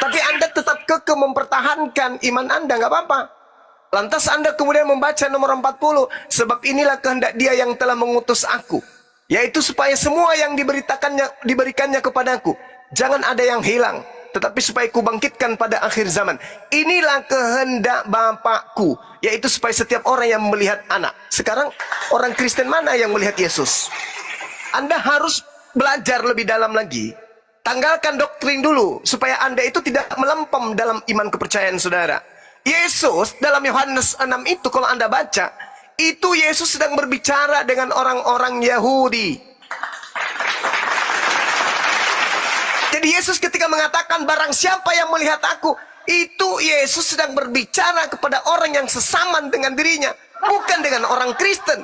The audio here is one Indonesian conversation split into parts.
Tapi Anda tetap kekeh mempertahankan iman Anda, nggak apa-apa. Lantas Anda kemudian membaca nomor 40. Sebab inilah kehendak Dia yang telah mengutus aku, yaitu supaya semua yang diberikannya kepadaku jangan ada yang hilang, tetapi supaya kubangkitkan pada akhir zaman. Inilah kehendak Bapakku, yaitu supaya setiap orang yang melihat anak. Sekarang orang Kristen mana yang melihat Yesus? Anda harus belajar lebih dalam lagi. Tanggalkan doktrin dulu, supaya Anda itu tidak melempem dalam iman kepercayaan saudara. Yesus dalam Yohanes 6 itu kalau Anda baca, itu Yesus sedang berbicara dengan orang-orang Yahudi. Jadi Yesus ketika mengatakan barang siapa yang melihat aku, itu Yesus sedang berbicara kepada orang yang sesaman dengan dirinya, bukan dengan orang Kristen.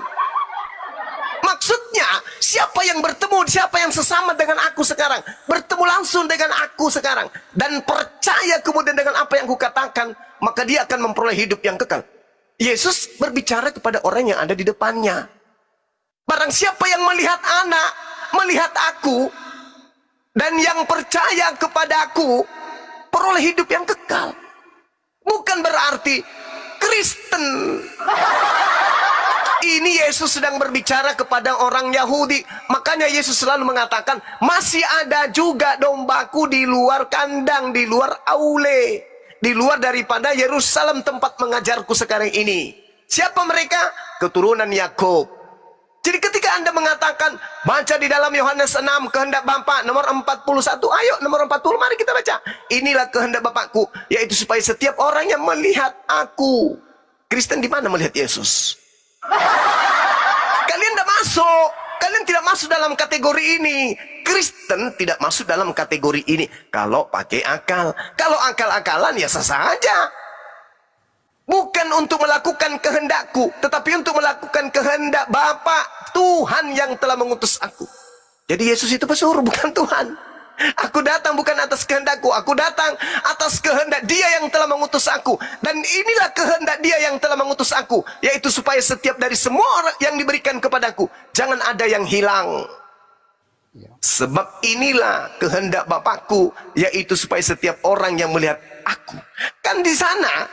Maksudnya, siapa yang bertemu, siapa yang sesama dengan aku sekarang, bertemu langsung dengan aku sekarang, dan percaya kemudian dengan apa yang kukatakan, maka dia akan memperoleh hidup yang kekal. Yesus berbicara kepada orang yang ada di depannya. Barang siapa yang melihat anak, melihat aku, dan yang percaya kepada aku, peroleh hidup yang kekal. Bukan berarti Kristen. Ini Yesus sedang berbicara kepada orang Yahudi. Makanya Yesus selalu mengatakan, masih ada juga dombaku di luar kandang, di luar aule, di luar daripada Yerusalem tempat mengajarku sekarang ini. Siapa mereka? Keturunan Yakub. Jadi ketika Anda mengatakan, baca di dalam Yohanes 6, kehendak Bapa, nomor 41. Ayo, nomor 40, mari kita baca. Inilah kehendak Bapakku, yaitu supaya setiap orang yang melihat aku. Kristen di mana melihat Yesus? Kalian tidak masuk. Kalian tidak masuk dalam kategori ini. Kristen tidak masuk dalam kategori ini. Kalau pakai akal. Kalau akal-akalan ya sah saja. Bukan untuk melakukan kehendakku, tetapi untuk melakukan kehendak Bapa, Tuhan yang telah mengutus aku. Jadi Yesus itu pesuruh, bukan Tuhan. Aku datang bukan atas kehendakku, aku datang atas kehendak Dia yang telah mengutus aku. Dan inilah kehendak Dia yang telah mengutus aku, yaitu supaya setiap dari semua orang yang diberikan kepadaku, jangan ada yang hilang. Sebab inilah kehendak Bapakku, yaitu supaya setiap orang yang melihat aku. Kan di sana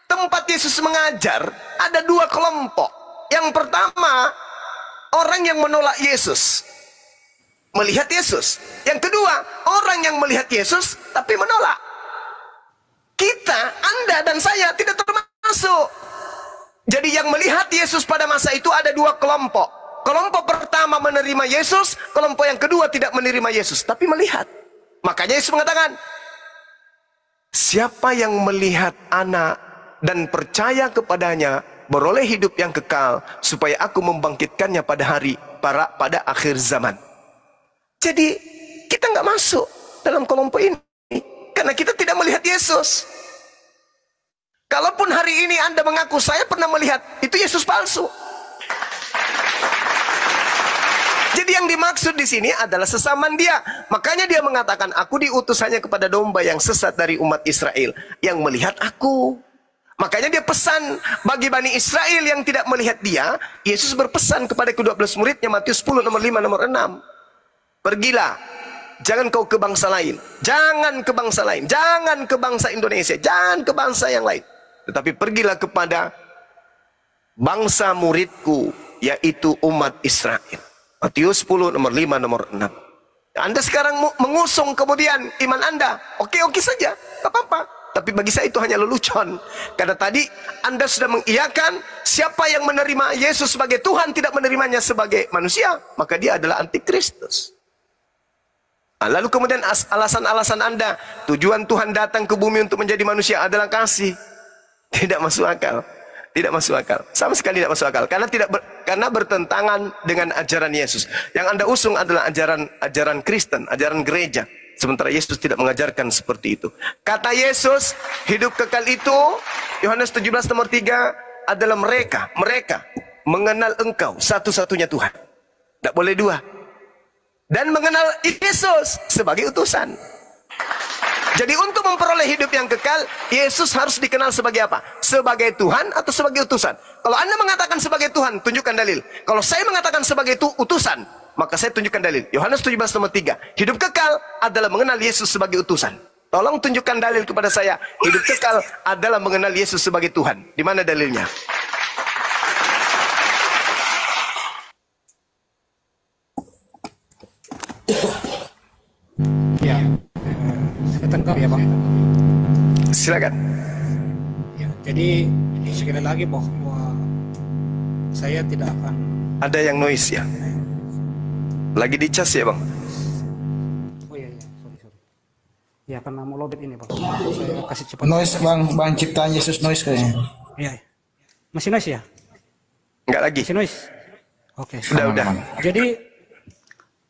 tempat Yesus mengajar ada dua kelompok. Yang pertama, orang yang menolak Yesus, melihat Yesus. Yang kedua, orang yang melihat Yesus tapi menolak. Kita, Anda dan saya tidak termasuk. Jadi yang melihat Yesus pada masa itu ada dua kelompok. Kelompok pertama menerima Yesus, kelompok yang kedua tidak menerima Yesus tapi melihat. Makanya Yesus mengatakan, siapa yang melihat anak dan percaya kepadanya beroleh hidup yang kekal, supaya aku membangkitkannya pada akhir zaman. Jadi kita nggak masuk dalam kelompok ini karena kita tidak melihat Yesus. Kalaupun hari ini Anda mengaku saya pernah melihat, itu Yesus palsu. Jadi yang dimaksud di sini adalah sesamaan Dia. Makanya Dia mengatakan, aku diutus hanya kepada domba yang sesat dari umat Israel yang melihat aku. Makanya Dia pesan bagi Bani Israel yang tidak melihat Dia. Yesus berpesan kepada ke-12 muridnya, Matius 10 nomor 5 nomor 6. Pergilah, jangan kau ke bangsa lain, jangan ke bangsa lain, jangan ke bangsa Indonesia, jangan ke bangsa yang lain, tetapi pergilah kepada bangsa muridku, yaitu umat Israel. Matius 10 nomor 5 nomor 6. Anda sekarang mengusung kemudian iman Anda, oke-oke saja, gak apa-apa. Tapi bagi saya itu hanya lelucon. Karena tadi Anda sudah mengiyakan, siapa yang menerima Yesus sebagai Tuhan tidak menerimanya sebagai manusia, maka dia adalah antikristus. Lalu kemudian alasan-alasan Anda, tujuan Tuhan datang ke bumi untuk menjadi manusia adalah kasih. Tidak masuk akal. Tidak masuk akal. Sama sekali tidak masuk akal. Karena bertentangan dengan ajaran Yesus. Yang Anda usung adalah ajaran Kristen, ajaran gereja. Sementara Yesus tidak mengajarkan seperti itu. Kata Yesus, hidup kekal itu, Yohanes 17 nomor 3, adalah mereka mengenal Engkau satu-satunya Tuhan. Tidak boleh dua. Dan mengenal Yesus sebagai utusan. Jadi untuk memperoleh hidup yang kekal, Yesus harus dikenal sebagai apa? Sebagai Tuhan atau sebagai utusan? Kalau Anda mengatakan sebagai Tuhan, tunjukkan dalil. Kalau saya mengatakan sebagai utusan, maka saya tunjukkan dalil. Yohanes 17 nomor 3. Hidup kekal adalah mengenal Yesus sebagai utusan. Tolong tunjukkan dalil kepada saya. Hidup kekal adalah mengenal Yesus sebagai Tuhan. Di mana dalilnya? Ya, saya tangkap ya Bang. Silakan. Ya, jadi sekali lagi bahwa saya tidak akan. Ada yang noise ya? Lagi dicas ya Bang? Oh iya, sorry. Ya karena mau lobet ini Bang. Saya kasih cepat. Noise bang ciptaan Yesus noise kayaknya. Iya. Masih noise ya? Enggak lagi. Masih noise. Oke. Udah. Jadi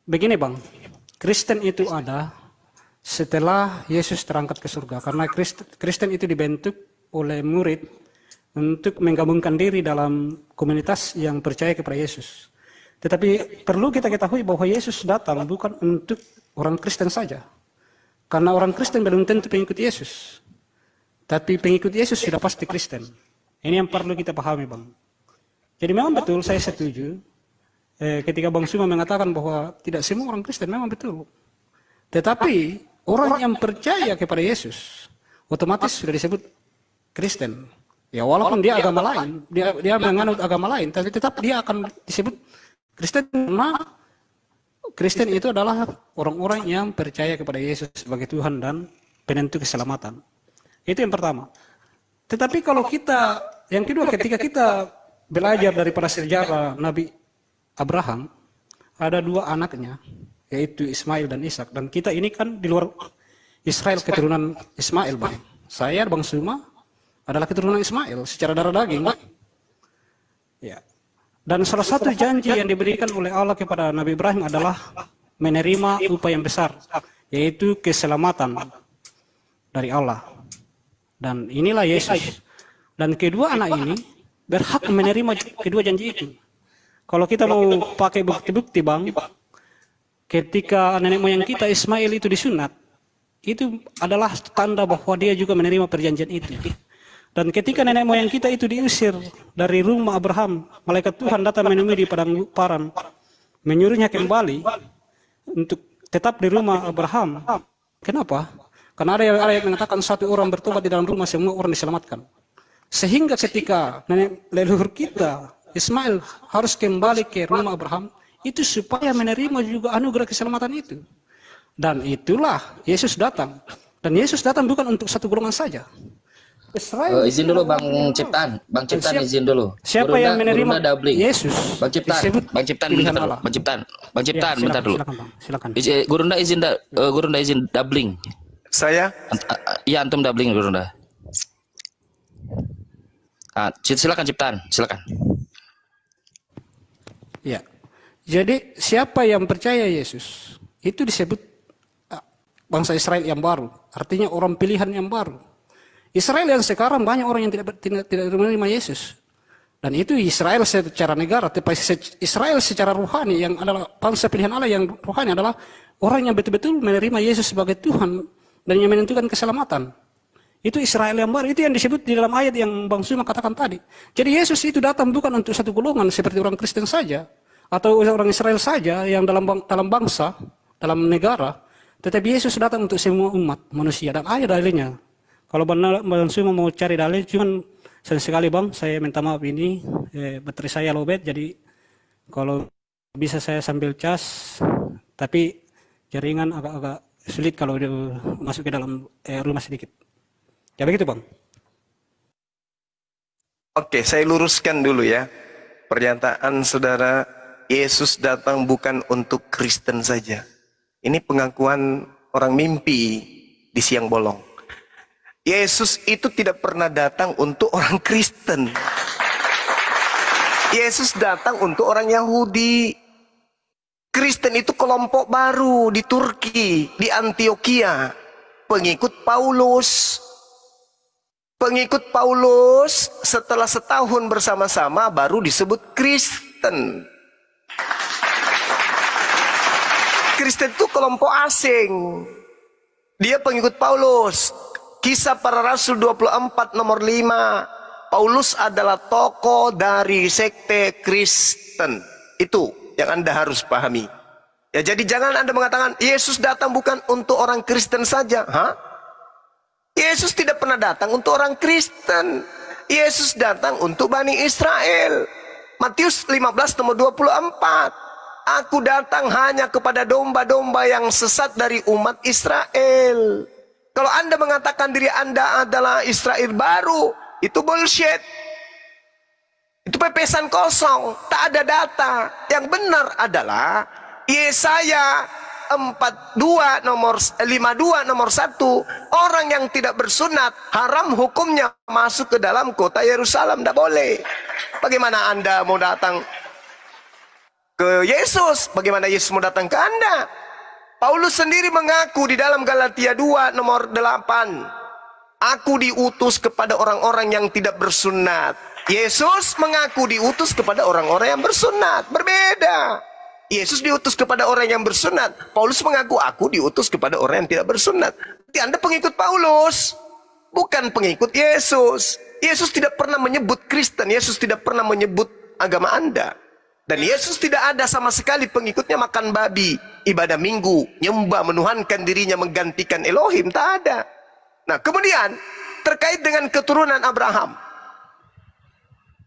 begini Bang, Kristen itu ada setelah Yesus terangkat ke surga, karena Kristen itu dibentuk oleh murid untuk menggabungkan diri dalam komunitas yang percaya kepada Yesus. Tetapi perlu kita ketahui bahwa Yesus datang bukan untuk orang Kristen saja, karena orang Kristen belum tentu pengikut Yesus, tapi pengikut Yesus sudah pasti Kristen. Ini yang perlu kita pahami Bang. Jadi memang betul saya setuju ketika Bang Suma mengatakan bahwa tidak semua orang Kristen, memang betul. Tetapi orang yang percaya kepada Yesus otomatis sudah disebut Kristen. Ya walaupun dia agama lain, dia menganut agama lain, tapi tetap dia akan disebut Kristen karena Kristen itu adalah orang-orang yang percaya kepada Yesus sebagai Tuhan dan penentu keselamatan. Itu yang pertama. Tetapi kalau kita, yang kedua, ketika kita belajar daripada sejarah Nabi Abraham, ada dua anaknya, yaitu Ismail dan Ishak. Dan kita ini kan di luar Israel, keturunan Ismail Bang. Saya Bang Suma adalah keturunan Ismail secara darah daging Bang. Ya. Dan salah satu janji yang diberikan oleh Allah kepada Nabi Ibrahim adalah menerima upah yang besar, yaitu keselamatan dari Allah. Dan inilah Yesus. Dan kedua anak ini berhak menerima kedua janji itu. Kalau kita mau pakai bukti-bukti Bang, ketika nenek moyang kita Ismail itu disunat, itu adalah tanda bahwa dia juga menerima perjanjian itu. Dan ketika nenek moyang kita itu diusir dari rumah Abraham, malaikat Tuhan datang menemui di padang Paran, menyuruhnya kembali untuk tetap di rumah Abraham. Kenapa? Karena ada ayat mengatakan satu orang bertobat di dalam rumah, semua orang diselamatkan. Sehingga ketika nenek leluhur kita Ismail harus kembali ke rumah Abraham, itu supaya menerima juga anugerah keselamatan itu. Dan itulah Yesus datang. Dan Yesus datang bukan untuk satu golongan saja. Izin dulu Bang Ciptaan, izin dulu. Siapa Gurunda, yang menerima Yesus? Bang Ciptaan, bentar dulu. Silakan. Gurunda izin doubling. Saya? Iya antum doubling Gurunda. Silakan Ciptaan, silakan. Ya. Jadi siapa yang percaya Yesus itu disebut bangsa Israel yang baru, artinya orang pilihan yang baru. Israel yang sekarang banyak orang yang tidak menerima Yesus. Dan itu Israel secara negara, tapi Israel secara rohani yang adalah bangsa pilihan Allah yang rohani adalah orang yang betul-betul menerima Yesus sebagai Tuhan dan yang menentukan keselamatan. Itu Israel yang baru, itu yang disebut di dalam ayat yang Bang Suma katakan tadi. Jadi Yesus itu datang bukan untuk satu golongan seperti orang Kristen saja atau orang Israel saja yang dalam bangsa, dalam negara, tetapi Yesus datang untuk semua umat manusia. Dan ayat dalilnya. Kalau Bang Suma mau cari dalil, cuman sayang sekali Bang, saya minta maaf ini baterai saya lowbat, jadi kalau bisa saya sambil cas, tapi jaringan agak sulit kalau masuk ke dalam rumah sedikit. Ya begitu Bang. Oke, saya luruskan dulu ya. Pernyataan saudara, Yesus datang bukan untuk Kristen saja. Ini pengakuan orang mimpi di siang bolong. Yesus itu tidak pernah datang untuk orang Kristen. Yesus datang untuk orang Yahudi. Kristen itu kelompok baru di Turki, di Antioquia. Pengikut Paulus. Pengikut Paulus setelah setahun bersama-sama baru disebut Kristen. Kristen itu kelompok asing. Dia pengikut Paulus. Kisah Para Rasul 24 nomor 5. Paulus adalah tokoh dari sekte Kristen. Itu yang Anda harus pahami. Ya, jadi jangan Anda mengatakan Yesus datang bukan untuk orang Kristen saja. Hah? Yesus tidak pernah datang untuk orang Kristen. Yesus datang untuk Bani Israel. Matius 15 nomor 24. Aku datang hanya kepada domba-domba yang sesat dari umat Israel. Kalau Anda mengatakan diri Anda adalah Israel baru, itu bullshit. Itu pepesan kosong, tak ada data. Yang benar adalah Yesaya 52 nomor 1, orang yang tidak bersunat haram hukumnya masuk ke dalam kota Yerusalem, tidak boleh. Bagaimana Anda mau datang ke Yesus? Bagaimana Yesus mau datang ke Anda? Paulus sendiri mengaku di dalam Galatia 2 nomor 8, aku diutus kepada orang-orang yang tidak bersunat. Yesus mengaku diutus kepada orang-orang yang bersunat. Berbeda. Yesus diutus kepada orang yang bersunat. Paulus mengaku aku diutus kepada orang yang tidak bersunat. Berarti Anda pengikut Paulus, bukan pengikut Yesus. Yesus tidak pernah menyebut Kristen. Yesus tidak pernah menyebut agama Anda. Dan Yesus tidak ada sama sekali pengikutnya makan babi, ibadah minggu, nyembah, menuhankan dirinya, menggantikan Elohim. Tak ada. Nah, kemudian terkait dengan keturunan Abraham.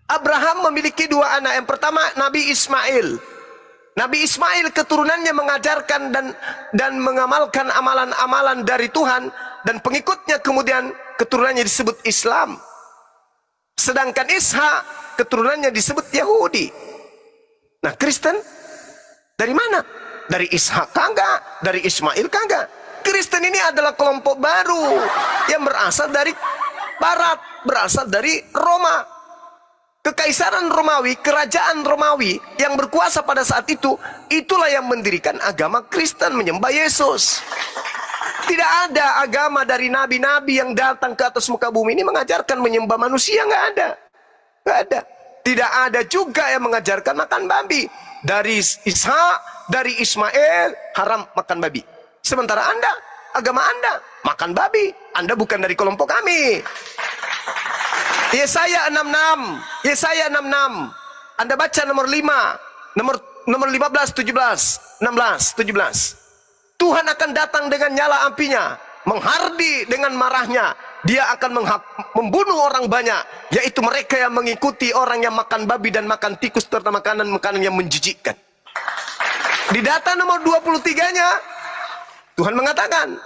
Abraham memiliki dua anak. Yang pertama Nabi Ismail. Nabi Ismail keturunannya mengajarkan dan mengamalkan amalan-amalan dari Tuhan, dan pengikutnya kemudian keturunannya disebut Islam. Sedangkan Ishak keturunannya disebut Yahudi. Nah, Kristen dari mana? Dari Ishak kagak, dari Ismail kagak. Kristen ini adalah kelompok baru yang berasal dari Barat, berasal dari Roma. Kekaisaran Romawi, kerajaan Romawi yang berkuasa pada saat itu, itulah yang mendirikan agama Kristen, menyembah Yesus. Tidak ada agama dari nabi-nabi yang datang ke atas muka bumi ini mengajarkan menyembah manusia, nggak ada. Nggak ada. Tidak ada juga yang mengajarkan makan babi. Dari Ishak, dari Ismail, haram makan babi. Sementara Anda, agama Anda, makan babi. Anda bukan dari kelompok kami. Yesaya 66. Yesaya 66. Anda baca nomor 5. Nomor 15, 17. 16, 17. Tuhan akan datang dengan nyala apinya, menghardi dengan marahnya. Dia akan membunuh orang banyak, yaitu mereka yang mengikuti orang yang makan babi dan makan tikus serta makanan-makanan yang menjijikkan. Di data nomor 23-nya, Tuhan mengatakan,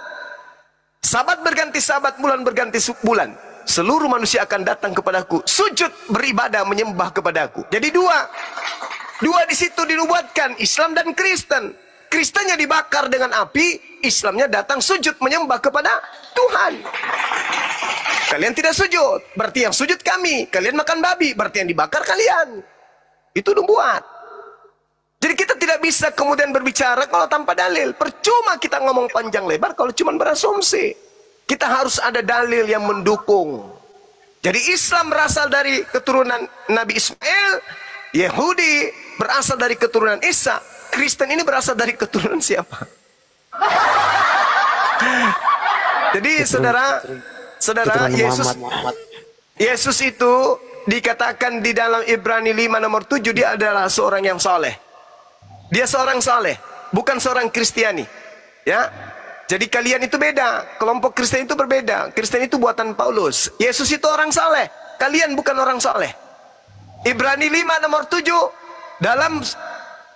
sabat berganti sabat, bulan berganti bulan. Seluruh manusia akan datang kepadaku, sujud beribadah menyembah kepadaku. Jadi dua di situ dinubuatkan, Islam dan Kristen. Kristennya dibakar dengan api, Islamnya datang sujud menyembah kepada Tuhan. Kalian tidak sujud, berarti yang sujud kami. Kalian makan babi, berarti yang dibakar kalian. Itu nubuat. Jadi kita tidak bisa kemudian berbicara kalau tanpa dalil. Percuma kita ngomong panjang lebar kalau cuma berasumsi. Kita harus ada dalil yang mendukung. Jadi Islam berasal dari keturunan Nabi Ismail, Yahudi berasal dari keturunan Isa, Kristen ini berasal dari keturunan siapa? Jadi saudara Yesus itu dikatakan di dalam Ibrani 5 nomor 7, dia adalah seorang yang soleh. Dia seorang soleh, bukan seorang Kristiani. Ya. Jadi kalian itu beda, kelompok Kristen itu berbeda. Kristen itu buatan Paulus. Yesus itu orang saleh, kalian bukan orang saleh. Ibrani 5 nomor 7, dalam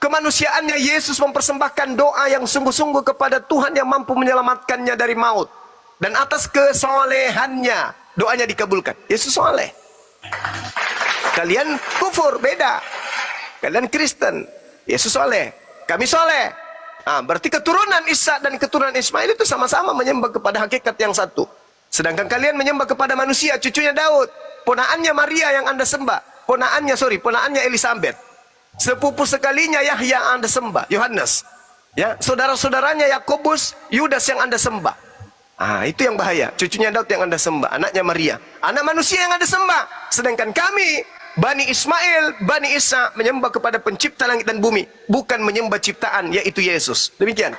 kemanusiaannya Yesus mempersembahkan doa yang sungguh-sungguh kepada Tuhan yang mampu menyelamatkannya dari maut. Dan atas kesolehannya doanya dikabulkan. Yesus soleh. Kalian kufur, beda. Kalian Kristen, Yesus soleh, kami soleh. Nah, berarti keturunan Isa dan keturunan Ismail itu sama-sama menyembah kepada hakikat yang satu. Sedangkan kalian menyembah kepada manusia, cucunya Daud, ponaannya Maria yang Anda sembah, ponaannya Elizabeth, sepupu sekalinya Yahya yang Anda sembah, Yohanes, ya, saudara-saudaranya Yakobus, Yudas yang Anda sembah. Ah, itu yang bahaya. Cucunya Daud yang Anda sembah, anaknya Maria, anak manusia yang Anda sembah. Sedangkan kami Bani Ismail, Bani Isa menyembah kepada pencipta langit dan bumi, bukan menyembah ciptaan, yaitu Yesus. Demikian.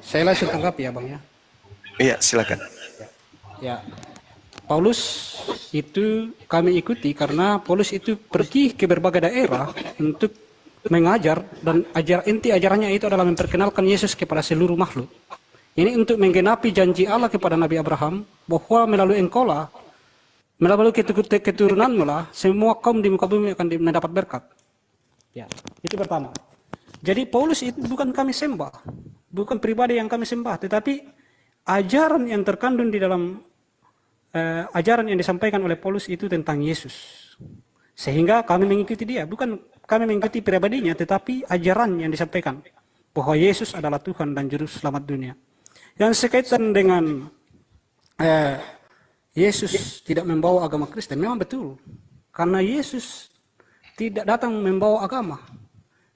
Saya langsung tangkap ya Bang ya. Iya, silakan. Ya. Paulus itu kami ikuti karena Paulus itu pergi ke berbagai daerah untuk mengajar dan inti ajarannya itu adalah memperkenalkan Yesus kepada seluruh makhluk. Ini untuk menggenapi janji Allah kepada Nabi Abraham bahwa melalui engkaulah, melalui keturunanmu lah, semua kaum di muka bumi akan mendapat berkat. Ya, itu pertama. Jadi Paulus itu bukan kami sembah, bukan pribadi yang kami sembah, tetapi ajaran yang terkandung di dalam ajaran yang disampaikan oleh Paulus itu tentang Yesus. Sehingga kami mengikuti dia, bukan kami mengikuti pribadinya, tetapi ajaran yang disampaikan bahwa Yesus adalah Tuhan dan Juru Selamat dunia. Yang sekaitan dengan Yesus tidak membawa agama Kristen, memang betul. Karena Yesus tidak datang membawa agama.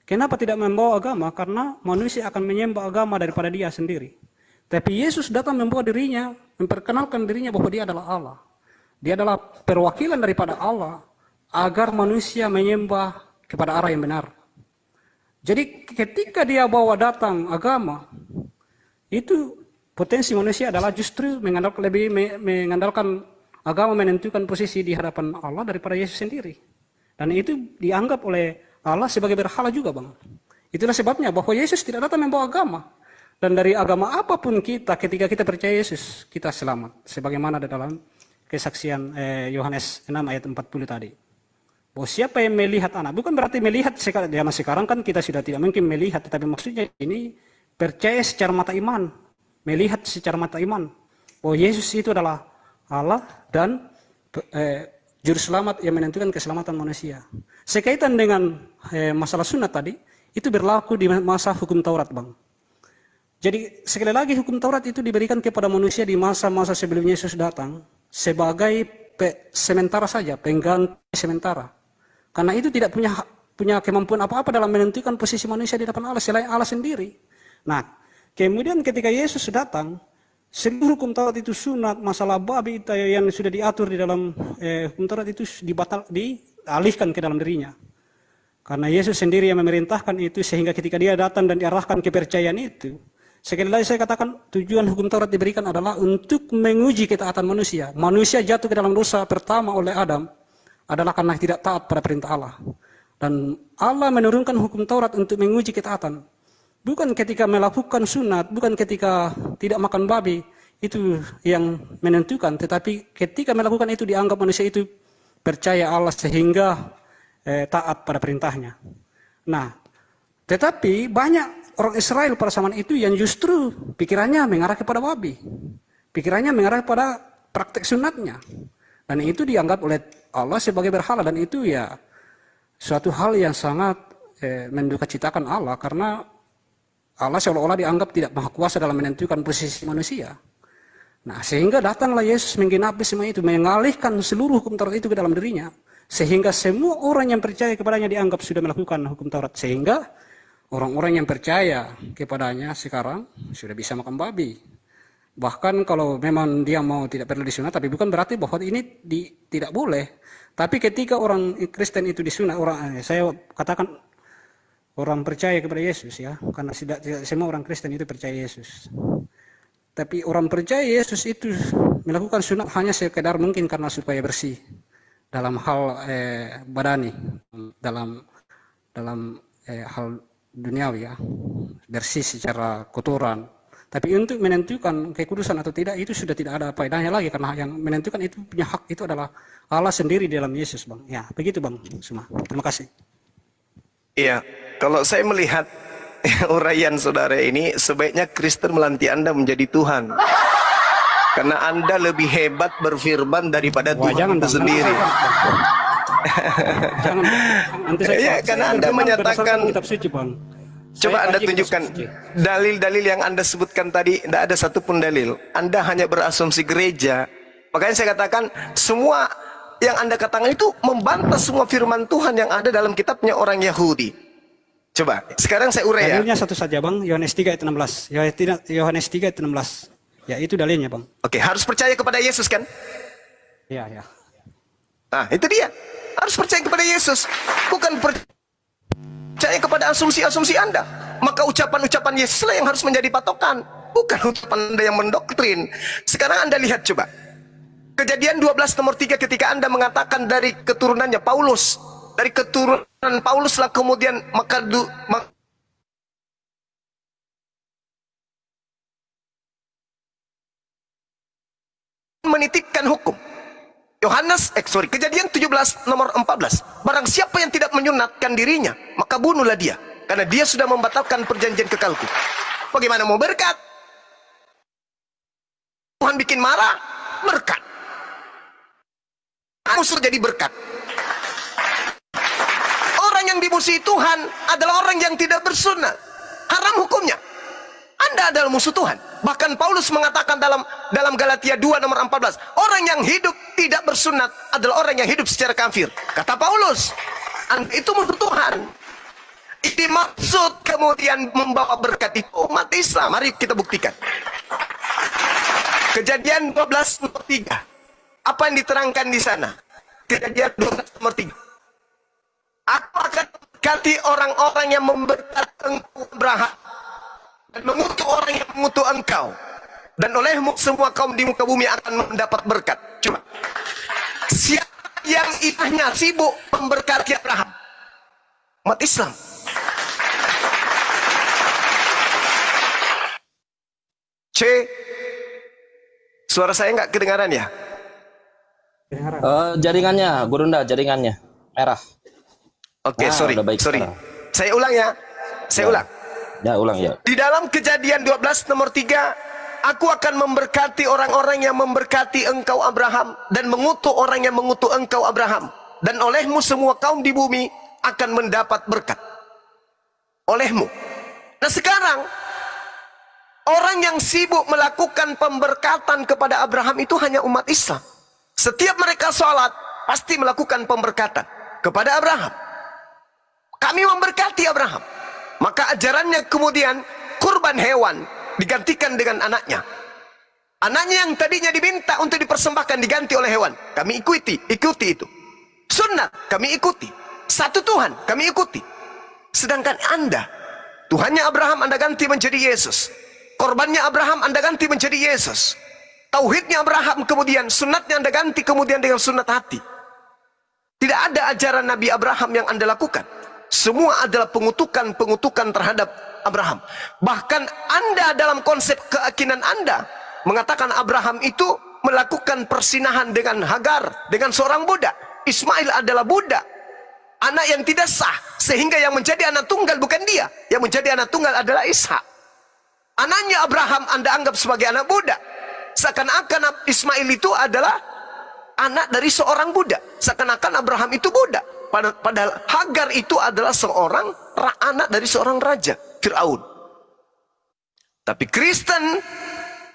Kenapa tidak membawa agama? Karena manusia akan menyembah agama daripada dia sendiri. Tapi Yesus datang membawa dirinya, memperkenalkan dirinya bahwa dia adalah Allah. Dia adalah perwakilan daripada Allah agar manusia menyembah kepada arah yang benar. Jadi ketika dia bawa datang agama, itu potensi manusia adalah justru lebih mengandalkan agama menentukan posisi di hadapan Allah daripada Yesus sendiri. Dan itu dianggap oleh Allah sebagai berhala juga, Bang. Itulah sebabnya bahwa Yesus tidak datang membawa agama. Dan dari agama apapun kita, ketika kita percaya Yesus, kita selamat. Sebagaimana di dalam kesaksian Yohanes 6 ayat 40 tadi. Bahwa siapa yang melihat anak, bukan berarti melihat zaman sekarang kan kita sudah tidak mungkin melihat, tetapi maksudnya ini percaya secara mata iman, melihat secara mata iman bahwa Yesus itu adalah Allah dan juru selamat yang menentukan keselamatan manusia. Sekaitan dengan masalah sunat tadi, itu berlaku di masa hukum Taurat, Bang. Jadi sekali lagi hukum Taurat itu diberikan kepada manusia di masa-masa sebelum Yesus datang sebagai sementara saja, pengganti sementara. Karena itu tidak punya kemampuan apa-apa dalam menentukan posisi manusia di depan Allah selain Allah sendiri. Nah, kemudian ketika Yesus datang, seluruh hukum Taurat itu sunat, masalah babi yang sudah diatur di dalam hukum Taurat itu dialihkan ke dalam dirinya. Karena Yesus sendiri yang memerintahkan itu, sehingga ketika dia datang dan diarahkan kepercayaan itu, sekali lagi saya katakan tujuan hukum Taurat diberikan adalah untuk menguji ketaatan manusia. Manusia jatuh ke dalam dosa pertama oleh Adam adalah karena tidak taat pada perintah Allah. Dan Allah menurunkan hukum Taurat untuk menguji ketaatan. Bukan ketika melakukan sunat, bukan ketika tidak makan babi, itu yang menentukan. Tetapi ketika melakukan itu dianggap manusia itu percaya Allah sehingga taat pada perintahnya. Nah, tetapi banyak orang Israel pada zaman itu yang justru pikirannya mengarah kepada babi. Pikirannya mengarah kepada praktek sunatnya. Dan itu dianggap oleh Allah sebagai berhala. Dan itu ya suatu hal yang sangat mendukacitakan Allah. Karena Allah seolah-olah dianggap tidak maha kuasa dalam menentukan posisi manusia. Nah, sehingga datanglah Yesus menggenapi semua itu, mengalihkan seluruh hukum Taurat itu ke dalam dirinya. Sehingga semua orang yang percaya kepadanya dianggap sudah melakukan hukum Taurat. Sehingga orang-orang yang percaya kepadanya sekarang sudah bisa makan babi. Bahkan kalau memang dia mau tidak perlu disunat, tapi bukan berarti bahwa ini tidak boleh. Tapi ketika orang Kristen itu disunat, saya katakan orang percaya kepada Yesus ya, karena tidak semua orang Kristen itu percaya Yesus. Tapi orang percaya Yesus itu melakukan sunat hanya sekedar mungkin karena supaya bersih dalam hal badani, dalam hal duniawi ya, bersih secara kotoran. Tapi untuk menentukan kekudusan atau tidak itu sudah tidak ada faedahnya lagi, karena yang menentukan itu punya hak itu adalah Allah sendiri dalam Yesus, Bang. Ya, begitu Bang Suma. Terima kasih. Iya, kalau saya melihat uraian saudara ini, sebaiknya Kristen melantik Anda menjadi Tuhan. Karena Anda lebih hebat berfirman daripada Tuhan itu sendiri. Jangan. Nanti ya, karena Anda menyatakan kitab suci, Bang. Coba Anda tunjukkan dalil-dalil yang Anda sebutkan tadi, tidak ada satupun dalil. Anda hanya berasumsi gereja. Makanya saya katakan semua yang Anda katakan itu membantah semua firman Tuhan yang ada dalam kitabnya orang Yahudi. Coba, sekarang saya urai ya. Dalilnya satu saja Bang, Yohanes 3 ayat 16. Yohanes 3 ayat 16. Ya, itu dalilnya Bang. Oke, harus percaya kepada Yesus kan? Ya, ya. Nah, itu dia. Harus percaya kepada Yesus. Bukan percaya kepada asumsi-asumsi Anda. Maka ucapan-ucapan Yesus lah yang harus menjadi patokan. Bukan ucapan Anda yang mendoktrin. Sekarang Anda lihat coba. Kejadian 12 nomor 3 ketika Anda mengatakan dari keturunannya Paulus dari keturunan Paulus lah kemudian menitipkan hukum. Kejadian 17 nomor 14. Barang siapa yang tidak menyunatkan dirinya, maka bunuhlah dia, karena dia sudah membatalkan perjanjian kekalku. Bagaimana mau berkat? Tuhan bikin marah, berkat. Musuh jadi berkat. Orang yang dimusuhi Tuhan adalah orang yang tidak bersunat. Haram hukumnya. Anda adalah musuh Tuhan. Bahkan Paulus mengatakan dalam Galatia 2 nomor 14, orang yang hidup tidak bersunat adalah orang yang hidup secara kafir. Kata Paulus, Anda itu musuh Tuhan. Ini maksud kemudian membawa berkat itu umat Islam. Mari kita buktikan. Kejadian 12 nomor 3. Apa yang diterangkan di sana? Kejadian 12 nomor 3. Aku akan berkati orang-orang yang memberkati engkau Abraham, dan mengutuk orang yang mengutuk engkau, dan olehmu semua kaum di muka bumi akan mendapat berkat. Cuma siapa yang ilahnya sibuk memberkati Abraham? Umat Islam. Suara saya nggak kedengaran ya? Jaringannya, Gurunda, jaringannya merah. Oke, sorry. Sekarang. Saya ulang ya. Saya ulang. Ya, ulang ya. Di dalam Kejadian 12 nomor 3, aku akan memberkati orang-orang yang memberkati engkau Abraham, dan mengutuk orang yang mengutuk engkau Abraham, dan olehmu semua kaum di bumi akan mendapat berkat. Olehmu. Nah sekarang, orang yang sibuk melakukan pemberkatan kepada Abraham itu hanya umat Islam. Setiap mereka sholat, pasti melakukan pemberkatan kepada Abraham. Kami memberkati Abraham. Maka ajarannya kemudian kurban hewan digantikan dengan anaknya. Anaknya yang tadinya diminta untuk dipersembahkan diganti oleh hewan. Kami ikuti itu. Sunnah kami ikuti. Satu Tuhan kami ikuti. Sedangkan Anda, Tuhannya Abraham Anda ganti menjadi Yesus. Korbannya Abraham Anda ganti menjadi Yesus. Tauhidnya Abraham kemudian sunnatnya Anda ganti kemudian dengan sunnat hati. Tidak ada ajaran Nabi Abraham yang Anda lakukan. Semua adalah pengutukan terhadap Abraham. Bahkan Anda dalam konsep keyakinan Anda mengatakan Abraham itu melakukan persinahan dengan Hagar, dengan seorang budak. Ismail adalah budak, anak yang tidak sah, sehingga yang menjadi anak tunggal bukan dia. Yang menjadi anak tunggal adalah Ishak. Anaknya Abraham Anda anggap sebagai anak budak. Seakan-akan Ismail itu adalah anak dari seorang budak. Seakan-akan Abraham itu budak. Padahal Hagar itu adalah seorang anak dari seorang raja, Fir'aun. Tapi Kristen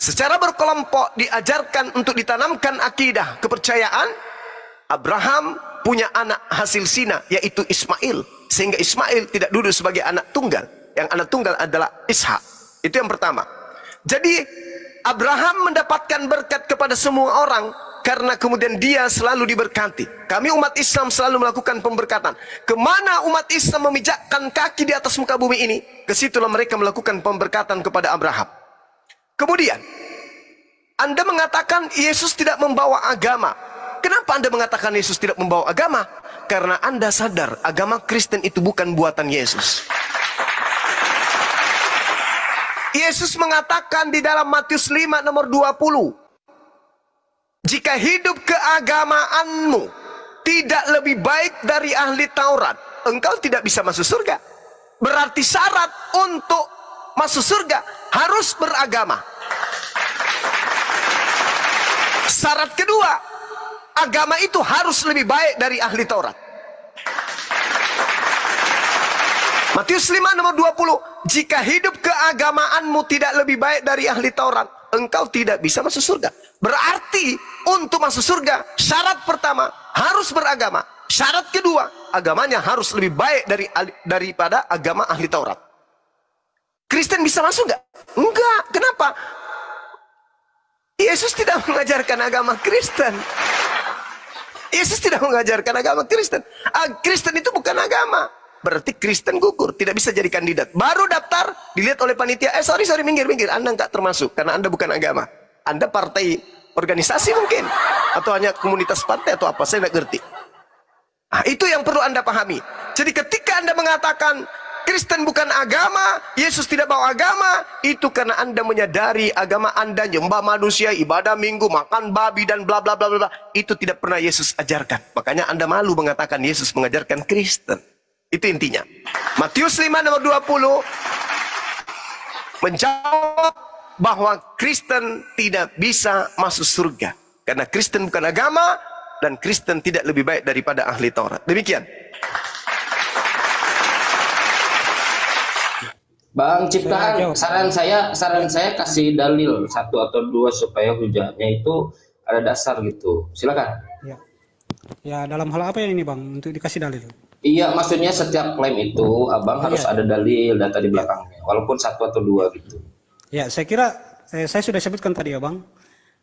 secara berkelompok diajarkan untuk ditanamkan akidah kepercayaan Abraham punya anak hasil zina, yaitu Ismail. Sehingga Ismail tidak duduk sebagai anak tunggal. Yang anak tunggal adalah Ishak. Itu yang pertama. Jadi Abraham mendapatkan berkat kepada semua orang karena kemudian dia selalu diberkati. Kami umat Islam selalu melakukan pemberkatan. Kemana umat Islam memijakkan kaki di atas muka bumi ini, kesitulah mereka melakukan pemberkatan kepada Abraham. Kemudian Anda mengatakan Yesus tidak membawa agama. Kenapa Anda mengatakan Yesus tidak membawa agama? Karena Anda sadar agama Kristen itu bukan buatan Yesus. Yesus mengatakan di dalam Matius 5 nomor 20, jika hidup keagamaanmu tidak lebih baik dari ahli Taurat, engkau tidak bisa masuk surga. Berarti syarat untuk masuk surga harus beragama. Syarat kedua, agama itu harus lebih baik dari ahli Taurat. Matius 5 nomor 20, jika hidup keagamaanmu tidak lebih baik dari ahli Taurat, engkau tidak bisa masuk surga. Berarti untuk masuk surga, syarat pertama harus beragama. Syarat kedua, agamanya harus lebih baik daripada agama ahli Taurat. Kristen bisa masuk nggak? Enggak. Kenapa? Yesus tidak mengajarkan agama Kristen. Yesus tidak mengajarkan agama Kristen. Kristen itu bukan agama. Berarti Kristen gugur, tidak bisa jadi kandidat. Baru daftar, dilihat oleh panitia, sorry, minggir, Anda nggak termasuk, karena Anda bukan agama. Anda partai organisasi mungkin, atau hanya komunitas partai atau apa, saya nggak ngerti. Nah, itu yang perlu Anda pahami. Jadi ketika Anda mengatakan Kristen bukan agama, Yesus tidak bawa agama, itu karena Anda menyadari agama Anda nyembah manusia, ibadah minggu, makan babi dan bla bla bla bla. Itu tidak pernah Yesus ajarkan. Makanya Anda malu mengatakan Yesus mengajarkan Kristen. Itu intinya. Matius 5 nomor 20 menjawab bahwa Kristen tidak bisa masuk surga. Karena Kristen bukan agama, dan Kristen tidak lebih baik daripada ahli Taurat. Demikian. Bang Ciptaan, saran saya kasih dalil 1 atau 2 supaya hujahnya itu ada dasar gitu. Silakan. Ya. Ya, dalam hal apa ini Bang untuk dikasih dalil? Iya, maksudnya setiap klaim itu Abang harus ada dalil data di belakangnya, walaupun 1 atau 2 gitu. Ya, saya kira saya sudah sebutkan tadi ya Bang.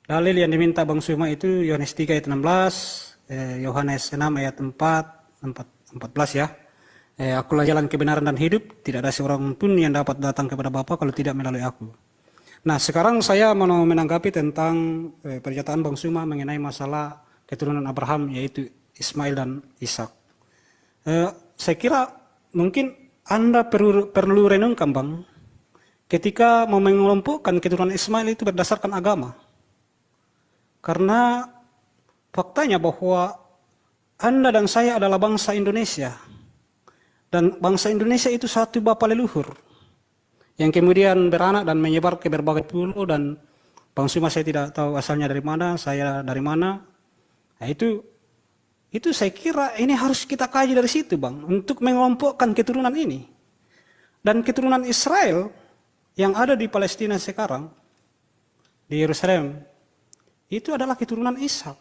Dalil yang diminta Bang Suma itu Yohanes 3 ayat 16, Yohanes 6 ayat 14 ya. Akulah jalan kebenaran dan hidup, tidak ada seorang pun yang dapat datang kepada Bapa kalau tidak melalui aku. Nah, sekarang saya mau menanggapi tentang pernyataan Bang Suma mengenai masalah keturunan Abraham, yaitu Ismail dan Ishak. Saya kira mungkin Anda perlu renungkan Bang, ketika mau mengelompokkan keturunan Ismail itu berdasarkan agama. Karena faktanya bahwa Anda dan saya adalah bangsa Indonesia. Dan bangsa Indonesia itu satu bapa leluhur yang kemudian beranak dan menyebar ke berbagai pulau, dan Bang Suma saya tidak tahu asalnya dari mana, saya dari mana. Nah, itu saya kira ini harus kita kaji dari situ Bang, untuk mengelompokkan keturunan ini. Dan keturunan Israel yang ada di Palestina sekarang, di Yerusalem, itu adalah keturunan Ishak.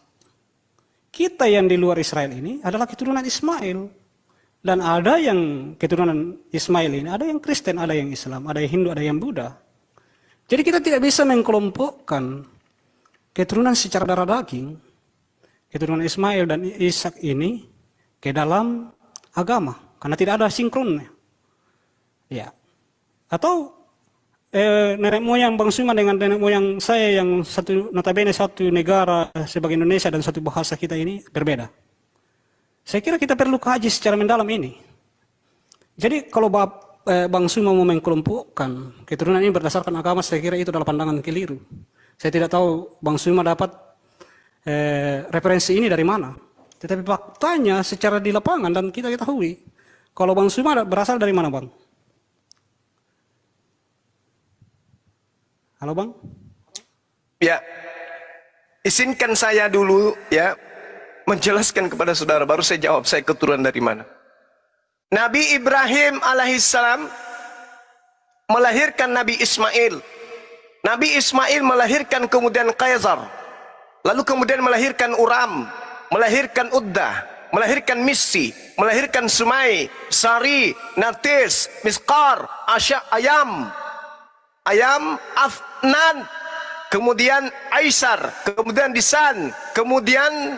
Kita yang di luar Israel ini adalah keturunan Ismail. Dan ada yang keturunan Ismail ini, ada yang Kristen, ada yang Islam, ada yang Hindu, ada yang Buddha. Jadi kita tidak bisa mengkelompokkan keturunan secara darah daging, keturunan Ismail dan Ishak ini ke dalam agama, karena tidak ada sinkronnya. Ya. Atau nenek moyang Bang Suma dengan nenek moyang saya yang notabene satu negara sebagai Indonesia dan satu bahasa kita ini berbeda. Saya kira kita perlu kaji secara mendalam ini. Jadi kalau Bang Suma mau mengkelompokkan keturunan ini berdasarkan agama, saya kira itu adalah pandangan keliru. Saya tidak tahu Bang Suma dapat referensi ini dari mana. Tetapi faktanya secara di lapangan dan kita ketahui, kalau Bang Suma berasal dari mana Bang? Halo Bang? Ya, izinkan saya dulu ya menjelaskan kepada saudara, baru saya jawab saya keturunan dari mana. Nabi Ibrahim alaihissalam melahirkan Nabi Ismail. Nabi Ismail melahirkan kemudian Kaisar. Lalu kemudian melahirkan Uram, melahirkan Uddah, melahirkan Misi, melahirkan Sumai, Sari, Natis, Miskar, Ayam, Afnan, kemudian Aisar, kemudian Disan, kemudian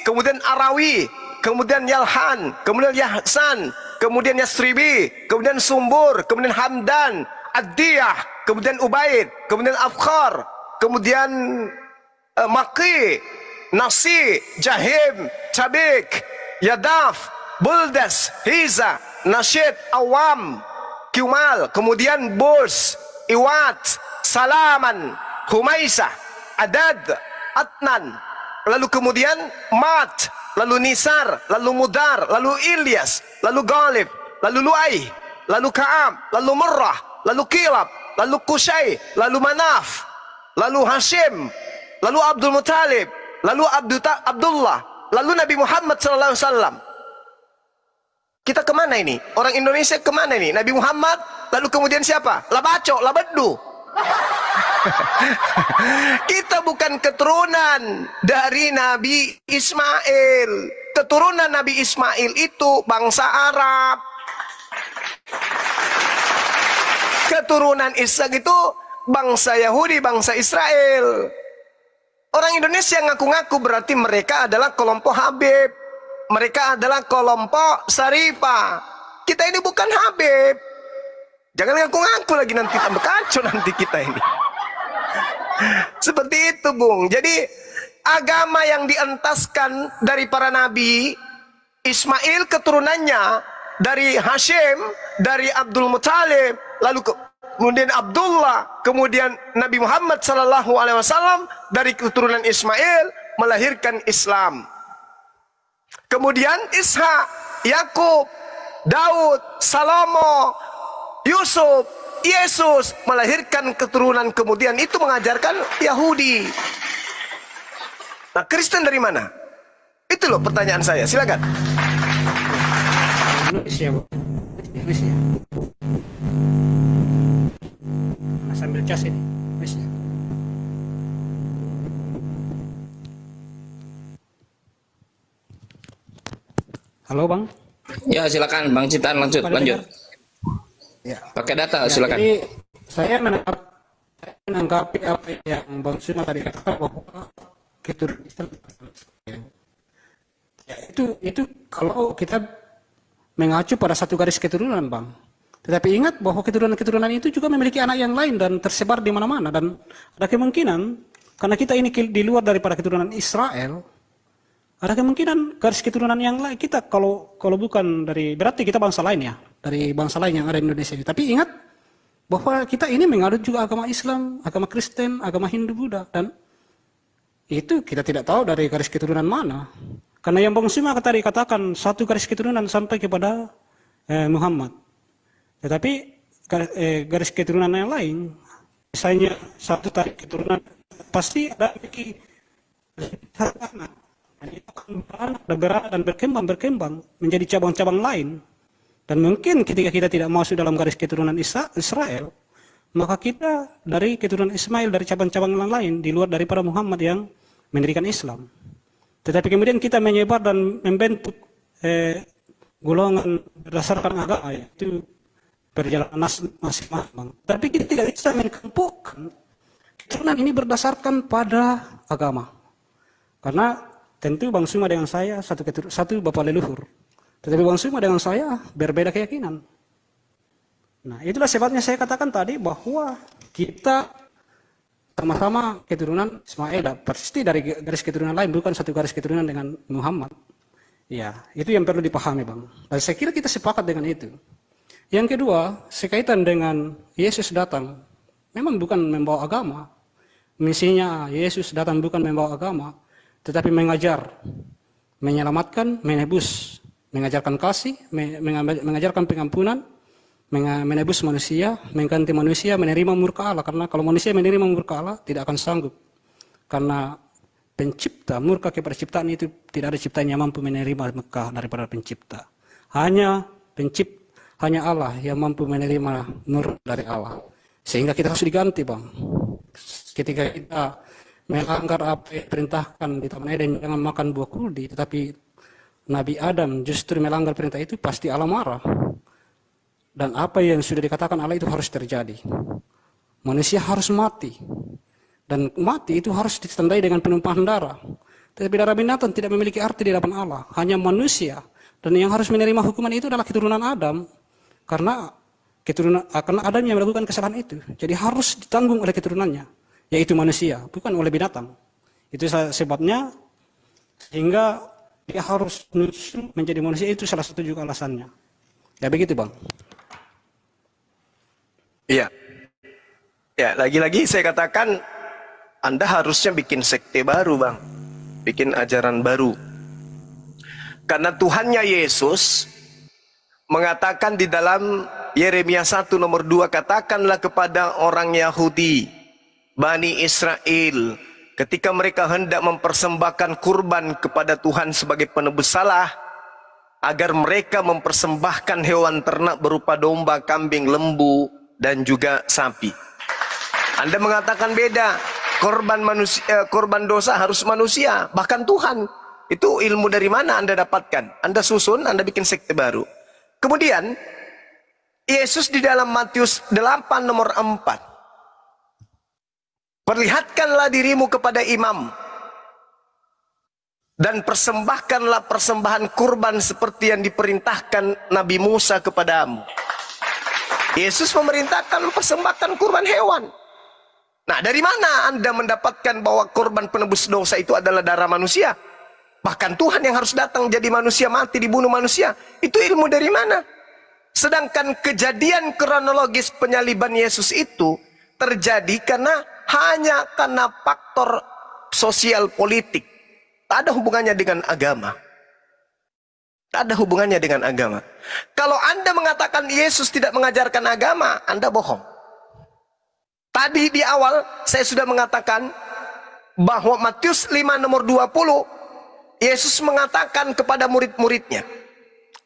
kemudian Arawi, kemudian Yalhan, kemudian Yahsan, kemudian Yasribi, kemudian Sumbur, kemudian Hamdan, Ad-Diyah, kemudian Ubaid, kemudian Afkhar, kemudian Maki, Nasi, Jahim, Cabik, Yadaf, Buldas, Hiza, Nasyid, Awam, Kiumal, kemudian Burs, Iwat, Salaman, Humaisah, Adad, Atnan, lalu kemudian Mat, lalu Nisar, lalu Mudar, lalu Ilyas, lalu Ghalib, lalu Lu'ay, lalu Ka'ab, lalu Murrah, lalu Kilab, lalu Qusay, lalu Manaf, lalu Hashim, lalu Abdul Muttalib, lalu Abdullah, lalu Nabi Muhammad SAW. Kita kemana ini? Orang Indonesia kemana ini? Nabi Muhammad, lalu kemudian siapa? Labaco, Labedu. Kita bukan keturunan dari Nabi Ismail. Keturunan Nabi Ismail itu bangsa Arab. Keturunan Ishak itu bangsa Yahudi, bangsa Israel. Orang Indonesia ngaku-ngaku berarti mereka adalah kelompok Habib. Mereka adalah kelompok Sarifah. Kita ini bukan Habib. Jangan ngaku-ngaku lagi, nanti tambah kacau nanti kita ini. Seperti itu Bung. Jadi agama yang dientaskan dari para nabi, Ismail keturunannya dari Hashim, dari Abdul Muthalib, lalu kemudian Abdullah, kemudian Nabi Muhammad sallallahu alaihi wasallam dari keturunan Ismail melahirkan Islam. Kemudian Ishak, Yakub, Daud, Salomo, Yusuf, Yesus melahirkan keturunan, kemudian itu mengajarkan Yahudi. Nah, Kristen dari mana? Itu loh pertanyaan saya. Silakan. Indonesia, Bu. Indonesia. Nah, sambil cas ini. Indonesia. Halo, Bang. Ya, silakan Bang Ciptaan, lanjut. Ya. Pakai data, Ya, silakan. jadi saya menanggapi apa yang Bang Suna tadi katakan bahwa keturunan Islam, ya, itu kalau kita mengacu pada satu garis keturunan, Bang. Tetapi ingat bahwa keturunan-keturunan itu juga memiliki anak yang lain dan tersebar di mana-mana, dan ada kemungkinan karena kita ini di luar daripada keturunan Israel, ada kemungkinan garis keturunan yang lain kita kalau bukan dari, berarti kita bangsa lain ya, dari bangsa lain yang ada di Indonesia ini. Tapi ingat bahwa kita ini menganut juga agama Islam, agama Kristen, agama Hindu, Buddha, dan itu kita tidak tahu dari garis keturunan mana. Karena yang Bang Suma tadi katakan satu garis keturunan sampai kepada Muhammad. Tetapi garis keturunan yang lain, misalnya satu tarik keturunan pasti ada anak. Dan itu akan beranak dan berkembang menjadi cabang-cabang lain. Dan mungkin ketika kita tidak masuk dalam garis keturunan Israel, maka kita dari keturunan Ismail, dari cabang-cabang yang lain di luar daripada Muhammad yang mendirikan Islam. Tetapi kemudian kita menyebar dan membentuk golongan berdasarkan agama, itu perjalanan masing-masing. Tapi kita tidak bisa menkelompokkan keturunan ini berdasarkan pada agama. Karena tentu Bang Suma dengan saya satu bapak leluhur. Tetapi Bang Suma dengan saya berbeda keyakinan. Nah, itulah sebabnya saya katakan tadi bahwa kita sama-sama keturunan Ismail, pasti dari garis keturunan lain, bukan satu garis keturunan dengan Muhammad. Ya, itu yang perlu dipahami, Bang. Dan saya kira kita sepakat dengan itu. Yang kedua, sekaitan dengan Yesus datang, memang bukan membawa agama. Misinya Yesus datang bukan membawa agama, tetapi mengajar, menyelamatkan, menebus, mengajarkan kasih, mengajarkan pengampunan, menebus manusia, mengganti manusia, menerima murka Allah. Karena kalau manusia menerima murka Allah, tidak akan sanggup. Karena pencipta, murka kepada ciptaan itu tidak ada ciptaan yang mampu menerima murka daripada pencipta. Hanya Allah yang mampu menerima murka dari Allah. Sehingga kita harus diganti, Bang. Ketika kita melanggar apa yang diperintahkan di Taman Eden, jangan makan buah kuldi, tetapi Nabi Adam justru melanggar perintah itu, pasti Allah marah. Dan apa yang sudah dikatakan Allah itu harus terjadi. Manusia harus mati. Dan mati itu harus ditandai dengan penumpahan darah. Tetapi darah binatang tidak memiliki arti di hadapan Allah. Hanya manusia. Dan yang harus menerima hukuman itu adalah keturunan Adam. Karena Adam yang melakukan kesalahan itu. Jadi harus ditanggung oleh keturunannya. Yaitu manusia, bukan oleh binatang. Itu sebabnya sehingga dia harus menjadi manusia, itu salah satu juga alasannya. Ya begitu, Bang. Iya. Ya, lagi-lagi saya katakan Anda harusnya bikin sekte baru, Bang. Bikin ajaran baru. Karena Tuhannya Yesus mengatakan di dalam Yeremia 1 nomor 2, katakanlah kepada orang Yahudi, Bani Israel, ketika mereka hendak mempersembahkan kurban kepada Tuhan sebagai penebus salah, agar mereka mempersembahkan hewan ternak berupa domba, kambing, lembu, dan juga sapi. Anda mengatakan beda, korban dosa harus manusia, bahkan Tuhan. Itu ilmu dari mana Anda dapatkan? Anda susun, Anda bikin sekte baru. Kemudian Yesus di dalam Matius 8 nomor 4, perlihatkanlah dirimu kepada imam dan persembahkanlah persembahan kurban seperti yang diperintahkan Nabi Musa kepadamu. Yesus memerintahkan mempersembahkan kurban hewan. Nah, dari mana Anda mendapatkan bahwa korban penebus dosa itu adalah darah manusia? Bahkan Tuhan yang harus datang jadi manusia, mati, dibunuh manusia. Itu ilmu dari mana? Sedangkan kejadian kronologis penyaliban Yesus itu terjadi hanya karena faktor sosial politik. Tak ada hubungannya dengan agama. Tak ada hubungannya dengan agama. Kalau Anda mengatakan Yesus tidak mengajarkan agama, Anda bohong. Tadi di awal saya sudah mengatakan bahwa Matius 5 nomor 20, Yesus mengatakan kepada murid-muridnya,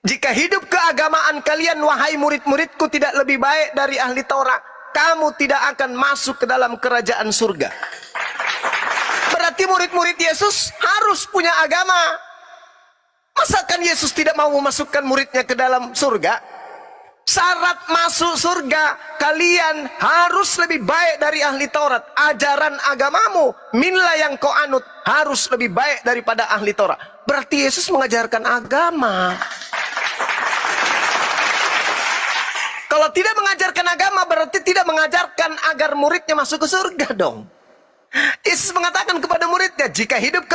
jika hidup keagamaan kalian wahai murid-muridku tidak lebih baik dari ahli Taurat, kamu tidak akan masuk ke dalam kerajaan surga. Berarti murid-murid Yesus harus punya agama. Masakan Yesus tidak mau memasukkan muridnya ke dalam surga? Syarat masuk surga, kalian harus lebih baik dari ahli Taurat. Ajaran agamamu, minlah yang kau anut, harus lebih baik daripada ahli Taurat. Berarti Yesus mengajarkan agama. Kalau tidak mengajarkan agama, berarti tidak mengajarkan agar muridnya masuk ke surga dong. Yesus mengatakan kepada muridnya, jika hidup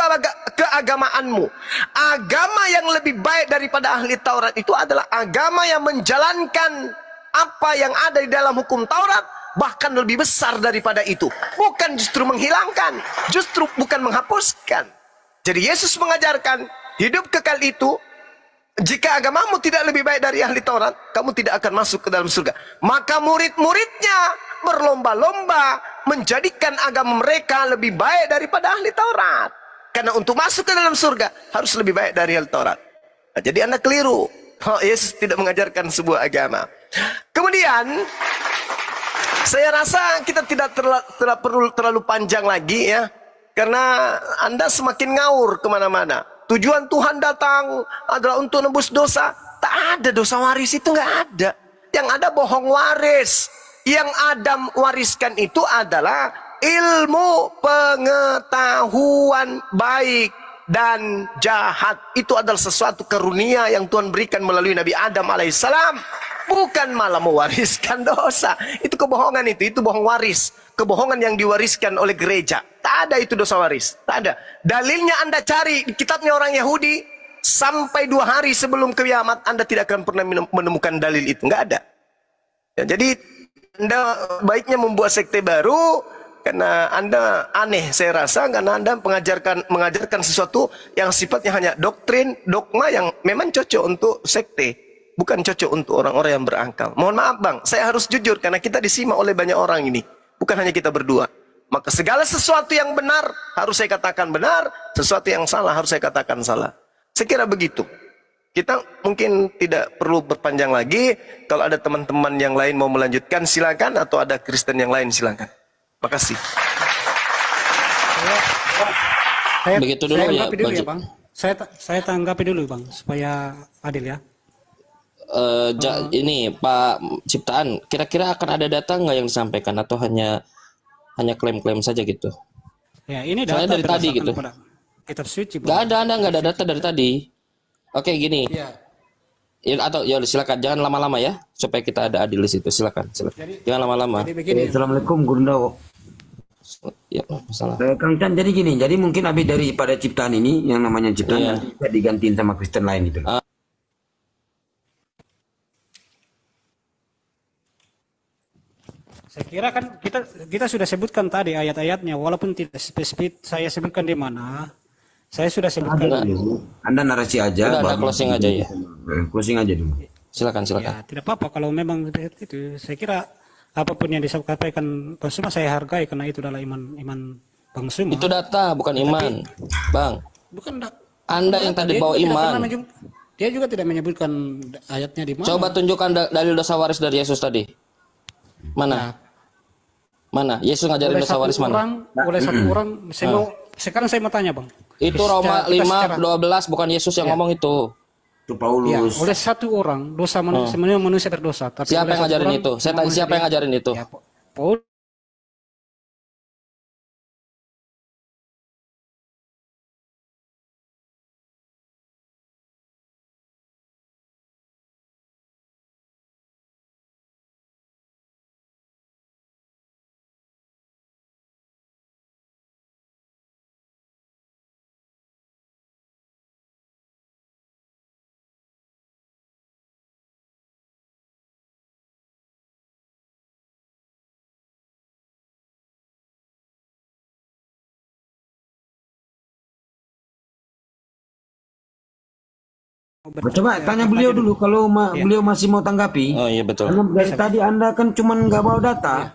keagamaanmu, agama yang lebih baik daripada ahli Taurat itu adalah agama yang menjalankan apa yang ada di dalam hukum Taurat, bahkan lebih besar daripada itu. Bukan justru menghilangkan, justru bukan menghapuskan. Jadi Yesus mengajarkan hidup kekal itu, jika agamamu tidak lebih baik dari ahli Taurat, kamu tidak akan masuk ke dalam surga. Maka murid-muridnya berlomba-lomba menjadikan agama mereka lebih baik daripada ahli Taurat. Karena untuk masuk ke dalam surga harus lebih baik dari ahli Taurat. Nah, jadi Anda keliru. Yesus tidak mengajarkan sebuah agama. Kemudian saya rasa kita tidak perlu terlalu panjang lagi ya, karena Anda semakin ngawur kemana-mana. Tujuan Tuhan datang adalah untuk nebus dosa. Tak ada dosa waris, itu nggak ada. Yang ada bohong waris. Yang Adam wariskan itu adalah ilmu pengetahuan baik dan jahat. Itu adalah sesuatu karunia yang Tuhan berikan melalui Nabi Adam alaihissalam. Bukan malah mewariskan dosa. Itu kebohongan itu bohong waris. Kebohongan yang diwariskan oleh gereja. Tak ada itu dosa waris. Tak ada. Dalilnya Anda cari di kitabnya orang Yahudi. Sampai 2 hari sebelum kiamat Anda tidak akan pernah menemukan dalil itu. Nggak ada. Ya, jadi Anda baiknya membuat sekte baru. Karena Anda aneh saya rasa. Karena Anda mengajarkan sesuatu yang sifatnya hanya doktrin, dogma yang memang cocok untuk sekte. Bukan cocok untuk orang-orang yang berakal. Mohon maaf bang, saya harus jujur karena kita disimak oleh banyak orang ini. Bukan hanya kita berdua. Maka segala sesuatu yang benar harus saya katakan benar. Sesuatu yang salah harus saya katakan salah. Saya kira begitu. Kita mungkin tidak perlu berpanjang lagi. Kalau ada teman-teman yang lain mau melanjutkan silakan. Atau ada Kristen yang lain silakan. Makasih. Begitu dulu ya, Bang. Saya tanggapi dulu bang, supaya adil ya. Ini Pak Ciptaan, kira-kira akan ada data nggak yang disampaikan atau hanya klaim-klaim saja gitu? Ya ini data dari tadi gitu. Kitab suci. Nggak ada, Anda nggak ada data dari tadi. Oke gini. Ya, atau ya silakan jangan lama-lama ya supaya kita ada adil di situ. Silakan. Jangan lama-lama. Assalamualaikum Gurunda. Ya, masalah. Kang Chan, jadi gini, jadi mungkin habis daripada ciptaan ini yang namanya ciptaan nanti bisa digantiin sama Kristen lain gitu. Saya kira kan kita sudah sebutkan tadi ayat-ayatnya, walaupun tidak spesifik saya sebutkan di mana. Saya sudah sebutkan. Anda narasi aja. Anda closing aja ya. Closing aja dulu. Silakan. Ya, tidak apa-apa kalau memang itu. Saya kira apapun yang disampaikan Bang Suma saya hargai karena itu adalah iman Bang Suma. Itu data bukan iman, Bang. Bukan Anda yang tadi bawa iman. Dia juga tidak menyebutkan ayatnya di mana. Coba tunjukkan dalil dosa waris dari Yesus tadi. Mana? Mana? Yesus ngajarin dosa waris mana? Oleh satu orang. Sekarang saya mau tanya bang. Itu Roma 5:12 bukan Yesus yang ngomong itu. Itu Paulus. Ya, oleh satu orang dosa manusia berdosa. Tapi siapa yang ngajarin itu? Saya tanya siapa yang ngajarin itu? Ya, Paulus. Coba tanya beliau dulu kalau beliau masih mau tanggapi. Oh iya betul. Karena dari tadi Anda kan cuman nggak bawa data.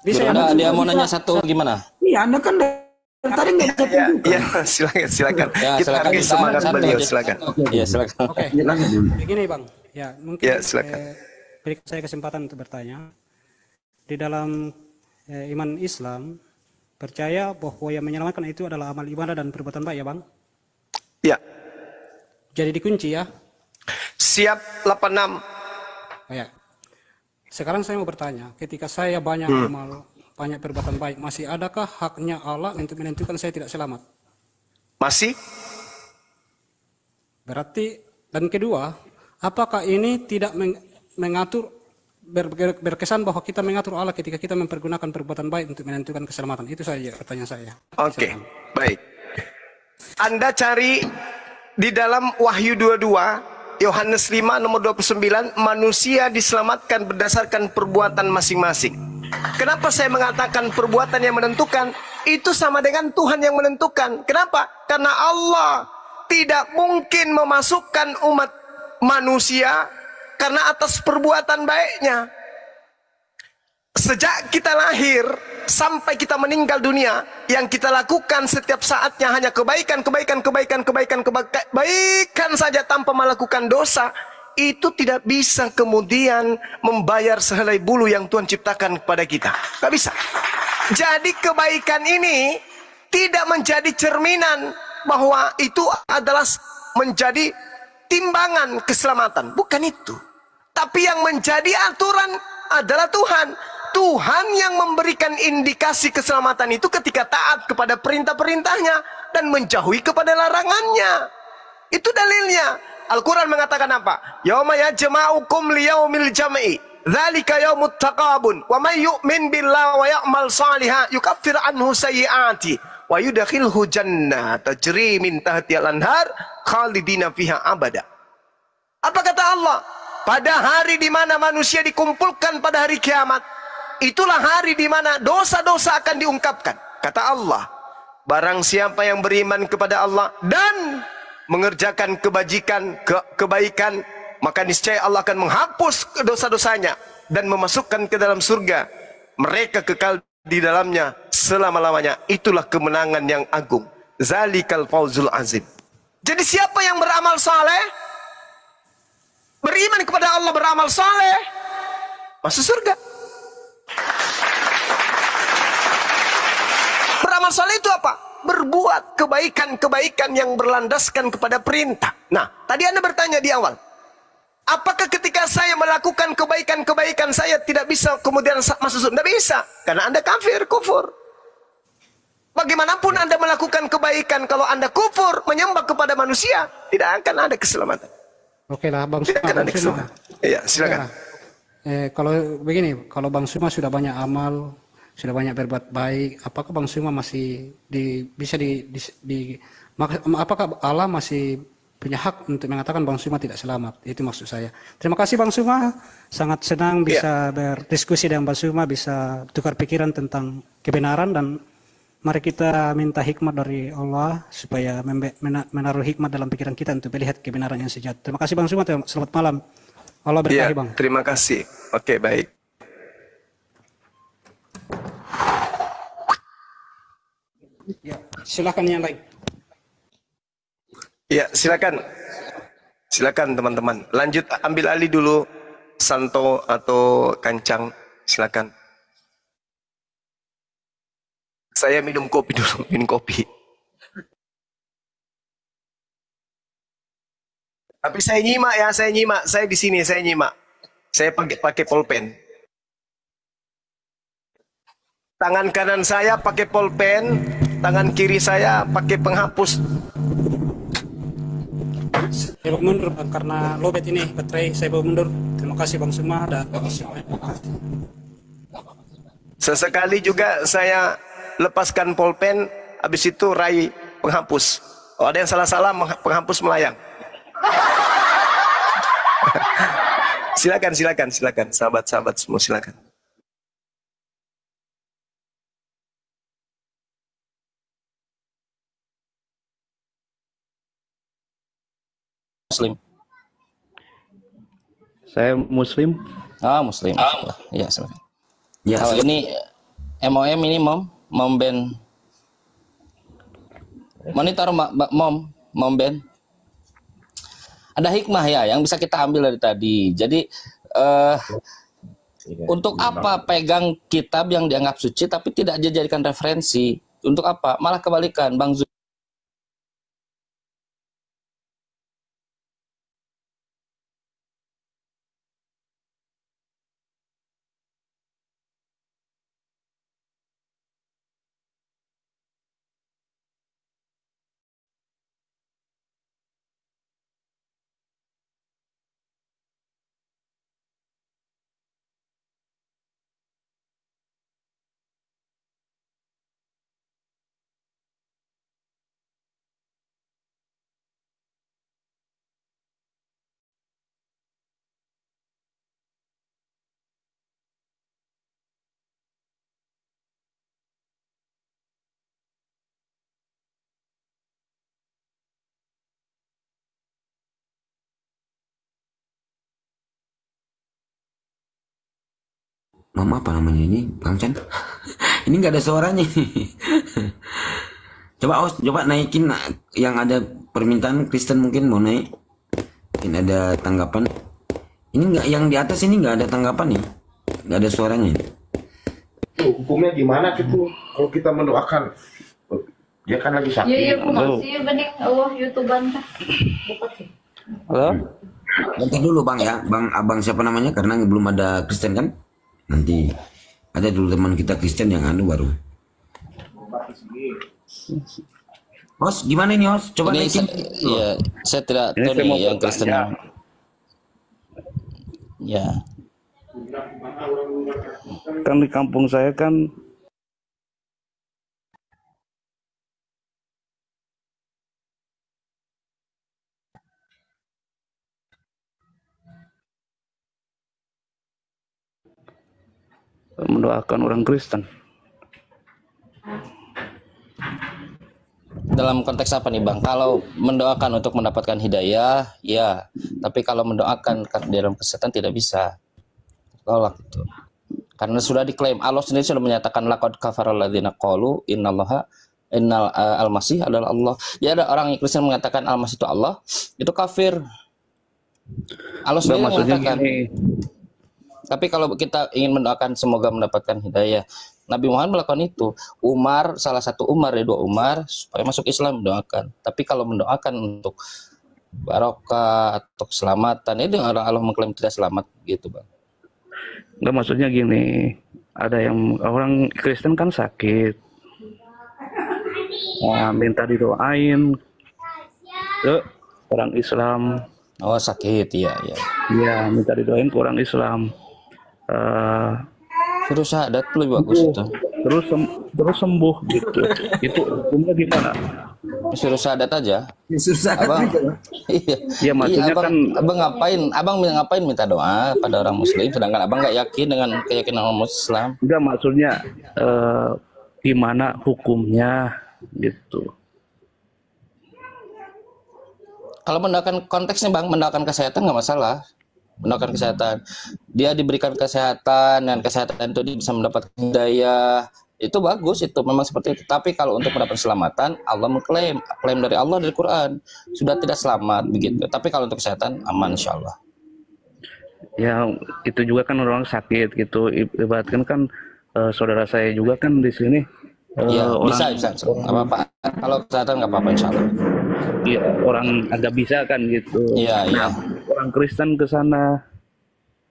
Bisa ya? Enggak, dia mau nanya satu gimana? Iya, Anda kan dari tadi nggak bisa Ya, tunjukkan. ya, silakan. Ya, Kita silakan. hargai semangat Santai beliau, aja. silakan. Iya, silakan. Oke. Lanjut dulu. Begini Bang, ya mungkin Ya, silakan. berikan saya kesempatan untuk bertanya. Di dalam iman Islam percaya bahwa yang menyelamatkan itu adalah amal ibadah dan perbuatan baik ya Bang. Ya, Jadi dikunci ya. siap 86. Oh, ya. Sekarang saya mau bertanya, ketika saya banyak amal, banyak perbuatan baik, masih adakah haknya Allah untuk menentukan saya tidak selamat? Masih? Berarti, dan kedua, apakah ini tidak mengatur, berkesan bahwa kita mengatur Allah ketika kita mempergunakan perbuatan baik untuk menentukan keselamatan? Itu saja pertanyaan saya. Oke, baik. Anda cari di dalam Wahyu 22, Yohanes 5 nomor 29, manusia diselamatkan berdasarkan perbuatan masing-masing. Kenapa saya mengatakan perbuatan yang menentukan? Itu sama dengan Tuhan yang menentukan. Kenapa? Karena Allah tidak mungkin memasukkan umat manusia karena atas perbuatan baiknya. Sejak kita lahir sampai kita meninggal dunia, yang kita lakukan setiap saatnya hanya kebaikan saja tanpa melakukan dosa. Itu tidak bisa kemudian membayar sehelai bulu yang Tuhan ciptakan kepada kita. Tidak bisa. Jadi kebaikan ini tidak menjadi cerminan bahwa itu adalah menjadi timbangan keselamatan. Bukan itu. Tapi yang menjadi aturan adalah Tuhan. Tuhan yang memberikan indikasi keselamatan itu ketika taat kepada perintah-perintahnya dan menjauhi kepada larangannya. Itu dalilnya. Al-Quran mengatakan apa? Yauma yajma'ukum liyaumil jam'i dzalika yaumut taqabun wa may yu'min billahi wa ya'mal shalihan yukaffir anhu sayyi'ati wa yudkhilhu jannata tajri min tahtihal anhar khalidina fiha abada. Apa kata Allah? Pada hari di mana manusia dikumpulkan pada hari kiamat, itulah hari di mana dosa-dosa akan diungkapkan. Kata Allah, barang siapa yang beriman kepada Allah dan mengerjakan kebaikan, maka niscaya Allah akan menghapus dosa-dosanya dan memasukkan ke dalam surga. Mereka kekal di dalamnya selama-lamanya. Itulah kemenangan yang agung. Zalikal fawzul azim. Jadi siapa yang beramal saleh, beriman kepada Allah, beramal saleh, masuk surga. Beramal saleh itu apa? Berbuat kebaikan-kebaikan yang berlandaskan kepada perintah. Nah, tadi Anda bertanya di awal, apakah ketika saya melakukan kebaikan-kebaikan saya tidak bisa kemudian masuk surga? Tidak bisa, karena Anda kafir, kufur. Bagaimanapun Anda melakukan kebaikan, kalau Anda kufur, menyembah kepada manusia, tidak akan ada keselamatan. Oke lah, Bang Tidak akan Suma. ada keselamatan. Iya, silakan. Kalau begini, kalau Bang Suma sudah banyak amal, sudah banyak berbuat baik, apakah Bang Suma masih apakah Allah masih punya hak untuk mengatakan Bang Suma tidak selamat? Itu maksud saya. Terima kasih Bang Suma, sangat senang bisa berdiskusi dengan Bang Suma, bisa tukar pikiran tentang kebenaran, dan mari kita minta hikmat dari Allah supaya menaruh hikmat dalam pikiran kita untuk melihat kebenaran yang sejati. Terima kasih Bang Suma, selamat malam. Allah berkahi Bang. Terima kasih. Oke, baik. Ya, silakan yang lain. Ya, silakan. Silakan teman-teman. Lanjut, ambil alih dulu Santo atau Kancang. Silakan. Saya minum kopi dulu, minum kopi. Tapi saya nyimak ya, saya nyimak. Saya di sini, saya nyimak. Saya pakai pulpen. Tangan kanan saya pakai pulpen, tangan kiri saya pakai penghapus. Saya mau mundur Bang, karena lobet ini baterai, saya mau mundur. Terima kasih Bang Suma dan Sesekali juga saya lepaskan pulpen, habis itu raih penghapus. Oh, ada yang salah-salah, penghapus melayang. Silakan, sahabat-sahabat semua silakan. Muslim. Saya Muslim. Ah, Muslim. Ya, silakan. Ya, Kalau ini MOM ini mom band. Monitor mom band. Ada hikmah ya yang bisa kita ambil dari tadi. Jadi untuk apa pegang kitab yang dianggap suci tapi tidak dijadikan referensi? Untuk apa? Malah kebalikan, Bang Zul. Mama apa namanya ini, Bang Chan? Ini nggak ada suaranya. Coba naikin yang ada permintaan Kristen, mungkin mau naik. Mungkin ada tanggapan. Ini nggak, yang di atas ini nggak ada tanggapan ya? Nggak ada suaranya. Hukumnya gimana gitu kalau kita mendoakan? Dia kan lagi sakit. Iya, aku masih bening Allah YouTubean kah? Halo? Nanti dulu Bang ya, Abang siapa namanya? Karena belum ada Kristen kan? Nanti ada dulu teman kita Kristen yang baru. Host, gimana ini host? Coba Ini naikin. iya, saya tidak tahu saya mau nih yang Kristen. bertanya. Ya. Kan di kampung saya kan mendoakan orang Kristen. Dalam konteks apa nih Bang? Kalau mendoakan untuk mendapatkan hidayah, ya. Tapi kalau mendoakan di dalam kesehatan tidak bisa. Tolak itu. Karena sudah diklaim, Allah sendiri sudah menyatakan laqad kafaral ladzina qalu innal al-masih adalah Allah. Ya, ada orang yang Kristen mengatakan al-masih itu Allah, itu kafir. Allah sendiri Maksudnya mengatakan. gini, Tapi kalau kita ingin mendoakan semoga mendapatkan hidayah, Nabi Muhammad melakukan itu. Umar, salah satu Umar dari dua Umar, supaya masuk Islam mendoakan. Tapi kalau mendoakan untuk barokah atau keselamatan, itu Allah mengklaim tidak selamat gitu Bang. enggak, maksudnya gini, ada yang orang Kristen kan sakit, minta didoain ke orang Islam, Oh sakit, iya. ya minta didoain ke orang Islam. Suruh syahadat lebih bagus itu. Terus sembuh gitu. Itu hukumnya gimana? Suruh syahadat aja. Susah Abang, kan? iya. Ya maksudnya abang, kan abang ngapain minta doa pada orang Muslim, sedangkan abang nggak yakin dengan keyakinan orang Islam. enggak, maksudnya gimana hukumnya gitu. Kalau mendoakan konteksnya Bang, mendoakan kesehatan nggak masalah. Mendoakan kesehatan, dia diberikan kesehatan dan kesehatan itu dia bisa mendapatkan hidayah, itu bagus, itu memang seperti itu. Tapi kalau untuk mendapatkan keselamatan, Allah klaim dari Allah dari Quran sudah tidak selamat begitu. Tapi kalau untuk kesehatan aman insya Allah. Ya itu juga kan orang sakit gitu. Ibaratkan kan saudara saya juga kan di sini. Iya, Orang, bisa, nggak apa-apa. Kalau kesehatan nggak apa-apa insya Allah. ya, orang agak bisa kan gitu. Iya, iya. Orang Kristen ke sana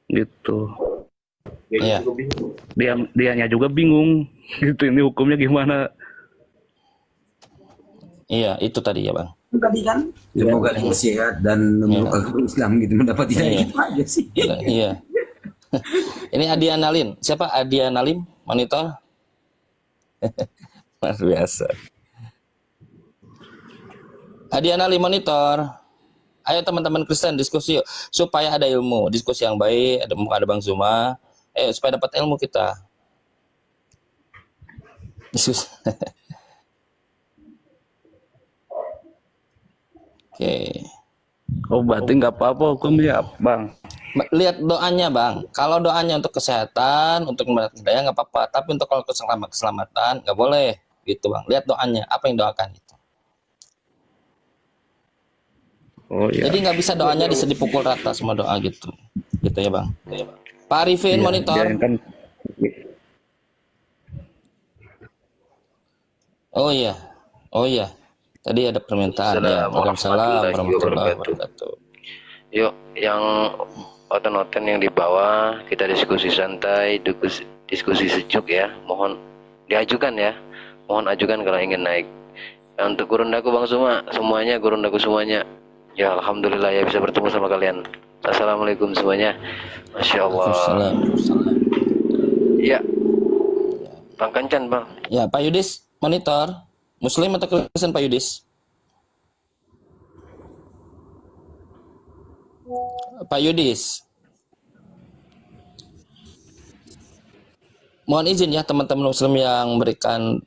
gitu. Iya. Dianya juga bingung gitu, ini hukumnya gimana. Iya, itu tadi ya Bang. Tadi kan semoga dia sehat dan memeluk agama Islam gitu, mendapat hidayah itu aja sih. Iya. Ini Adiana Lin. Siapa Adiana Lin? Monitor? Luar biasa. Adiana Lin Monitor. Ayo teman-teman Kristen diskusi yuk, supaya ada ilmu, diskusi yang baik. Ada Bang Zuma. Supaya dapat ilmu kita. Oke. Oh berarti nggak apa-apa hukumnya Bang. Lihat doanya bang. Kalau doanya untuk kesehatan, untuk mendapatkan hidayah nggak apa-apa. Tapi untuk kalau keselamatan nggak boleh. Gitu bang. Lihat doanya. Apa yang doakan itu. Oh iya. Jadi nggak bisa doanya dipukul rata semua doa gitu. Gitu ya bang. Pak Arifin Iya, monitor. dia kan Oh iya. Oh iya. Tadi ada permintaan ya. Waalaikumsalam warahmatullahi wabarakatuh. Yuk, yang oten-oten yang di bawah kita diskusi santai, diskusi sejuk ya. Mohon diajukan ya. Mohon ajukan kalau ingin naik. Untuk gurundaku Bang Suma, semuanya gurundaku semuanya. Ya alhamdulillah ya bisa bertemu sama kalian. Assalamualaikum semuanya. Masya Allah. Waalaikumsalam. Ya, Bang Kancan Bang. Ya Pak Yudis monitor. Muslim atau Kristen Pak Yudis? Pak Yudis. Mohon izin ya teman-teman Muslim yang memberikan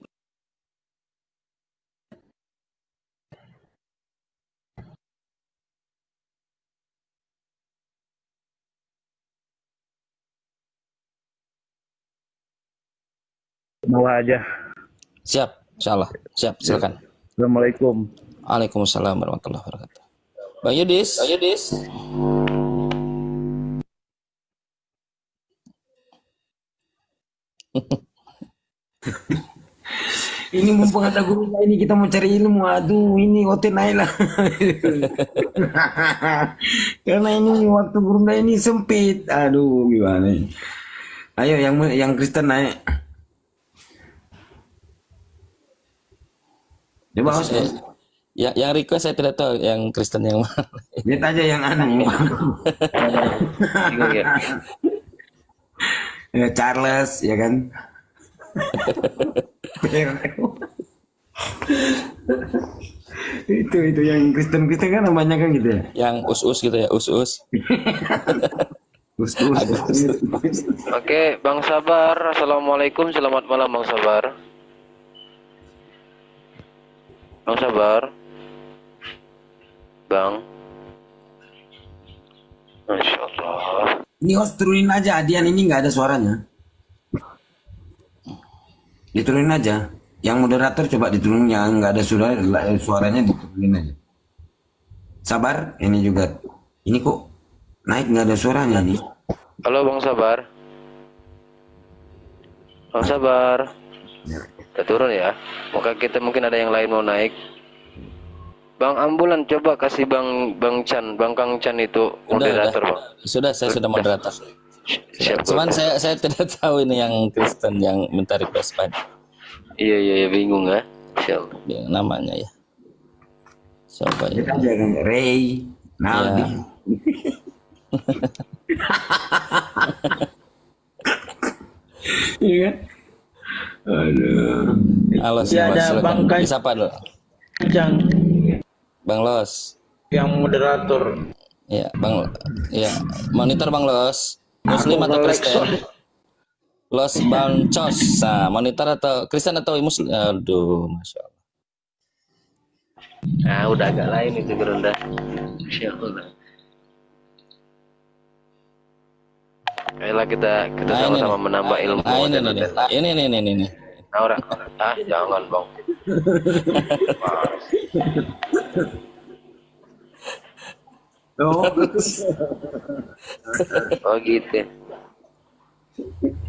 bawah aja. siap, insyaallah. Siap, silakan. Assalamualaikum. Waalaikumsalam warahmatullahi wabarakatuh. Bang Yudis. Bang Yudis. Ini mumpung ada guru ini kita mau cari ilmu. Aduh, ini hotel naik lah. Karena ini waktu guru ini sempit. Aduh, gimana ini? Ayo yang Kristen naik. Coba host. Ya, yang request saya tidak tahu yang Kristen yang mana. Lihat aja yang aneh. Ya, Charles, ya kan? itu yang Kristen kan namanya kan gitu ya. Yang us-us gitu ya, us-us. Oke, Bang Sabar. Assalamualaikum. Selamat malam Bang Sabar. Bang Sabar. Bang. Masya Allah. Ini host turunin aja, Adian ini nggak ada suaranya. Diturunin aja. Yang moderator coba diturunin, yang nggak ada suaranya diturunin aja. Sabar, ini juga. Ini kok naik nggak ada suaranya nih. Halo Bang Sabar. Bang Sabar. Kita turun ya. Mungkin ada yang lain mau naik. Bang Ambulan coba kasih Bang Chan, Bang Kang Chan itu moderator Bang. Sudah, saya sudah moderator. Siap. Cuman saya tidak tahu ini yang Kristen yang minta request Pak. Iya bingung ya. Insyaallah. Yang namanya ya. Coba ya. Kita aja kan Ray, Naldi. Iya kan? Aduh. Halo, Ya, ada Bang Kai- siapa dulu? Yang Bang Los. yang moderator. Ya, Bang. Ya, monitor Bang Los. Muslim atau Kristen? Los Bancos. Nah, monitor atau Kristen atau Muslim? Aduh, Masya Allah. Nah, udah agak lain itu Gerunda. Insyaallah. Ayolah kita sama-sama menambah ilmu. Ini. Nah, jangan Bang. Oh gitu.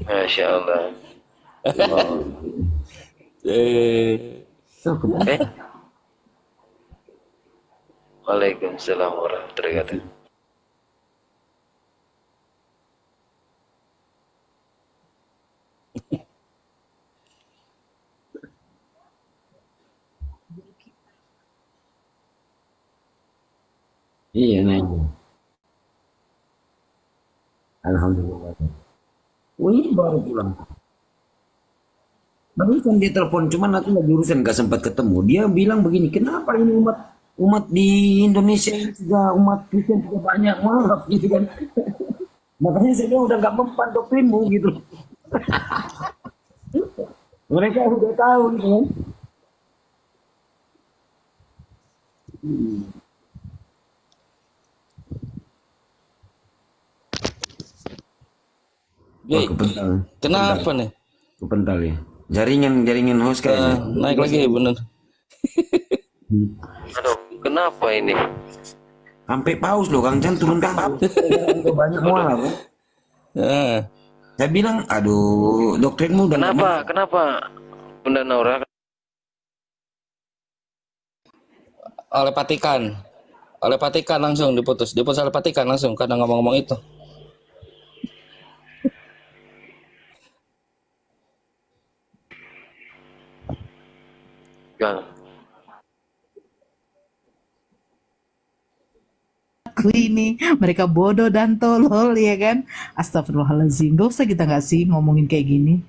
Masya Allah. Waalaikumsalam warahmatullahi wabarakatuh. Iya, naik. Alhamdulillah. Wih, baru pulang. Barusan dia telepon, cuman aku lagi urusan gak sempat ketemu. Dia bilang begini, kenapa ini umat di Indonesia ini juga umat Kristen juga banyak, maaf gitu kan. Makanya saya bilang udah gak mempan doktrinmu gitu. Mereka udah tahu gitu kan. Wih, kepental. kenapa nih? Kepental ya. Jaringan host kayaknya. Naik lagi bener. Aduh, kenapa ini? Sampai paus loh Kang Chan, turunkan paus. Banyak mualaf ya. Eh, Saya bilang, aduh, doktrinmu udah Kenapa Bunda Naura? oleh Vatikan langsung diputus oleh Vatikan langsung karena ngomong-ngomong itu. Gal. Ini mereka bodoh dan tolol ya kan. Astagfirullahaladzim, dosa kita nggak sih ngomongin kayak gini?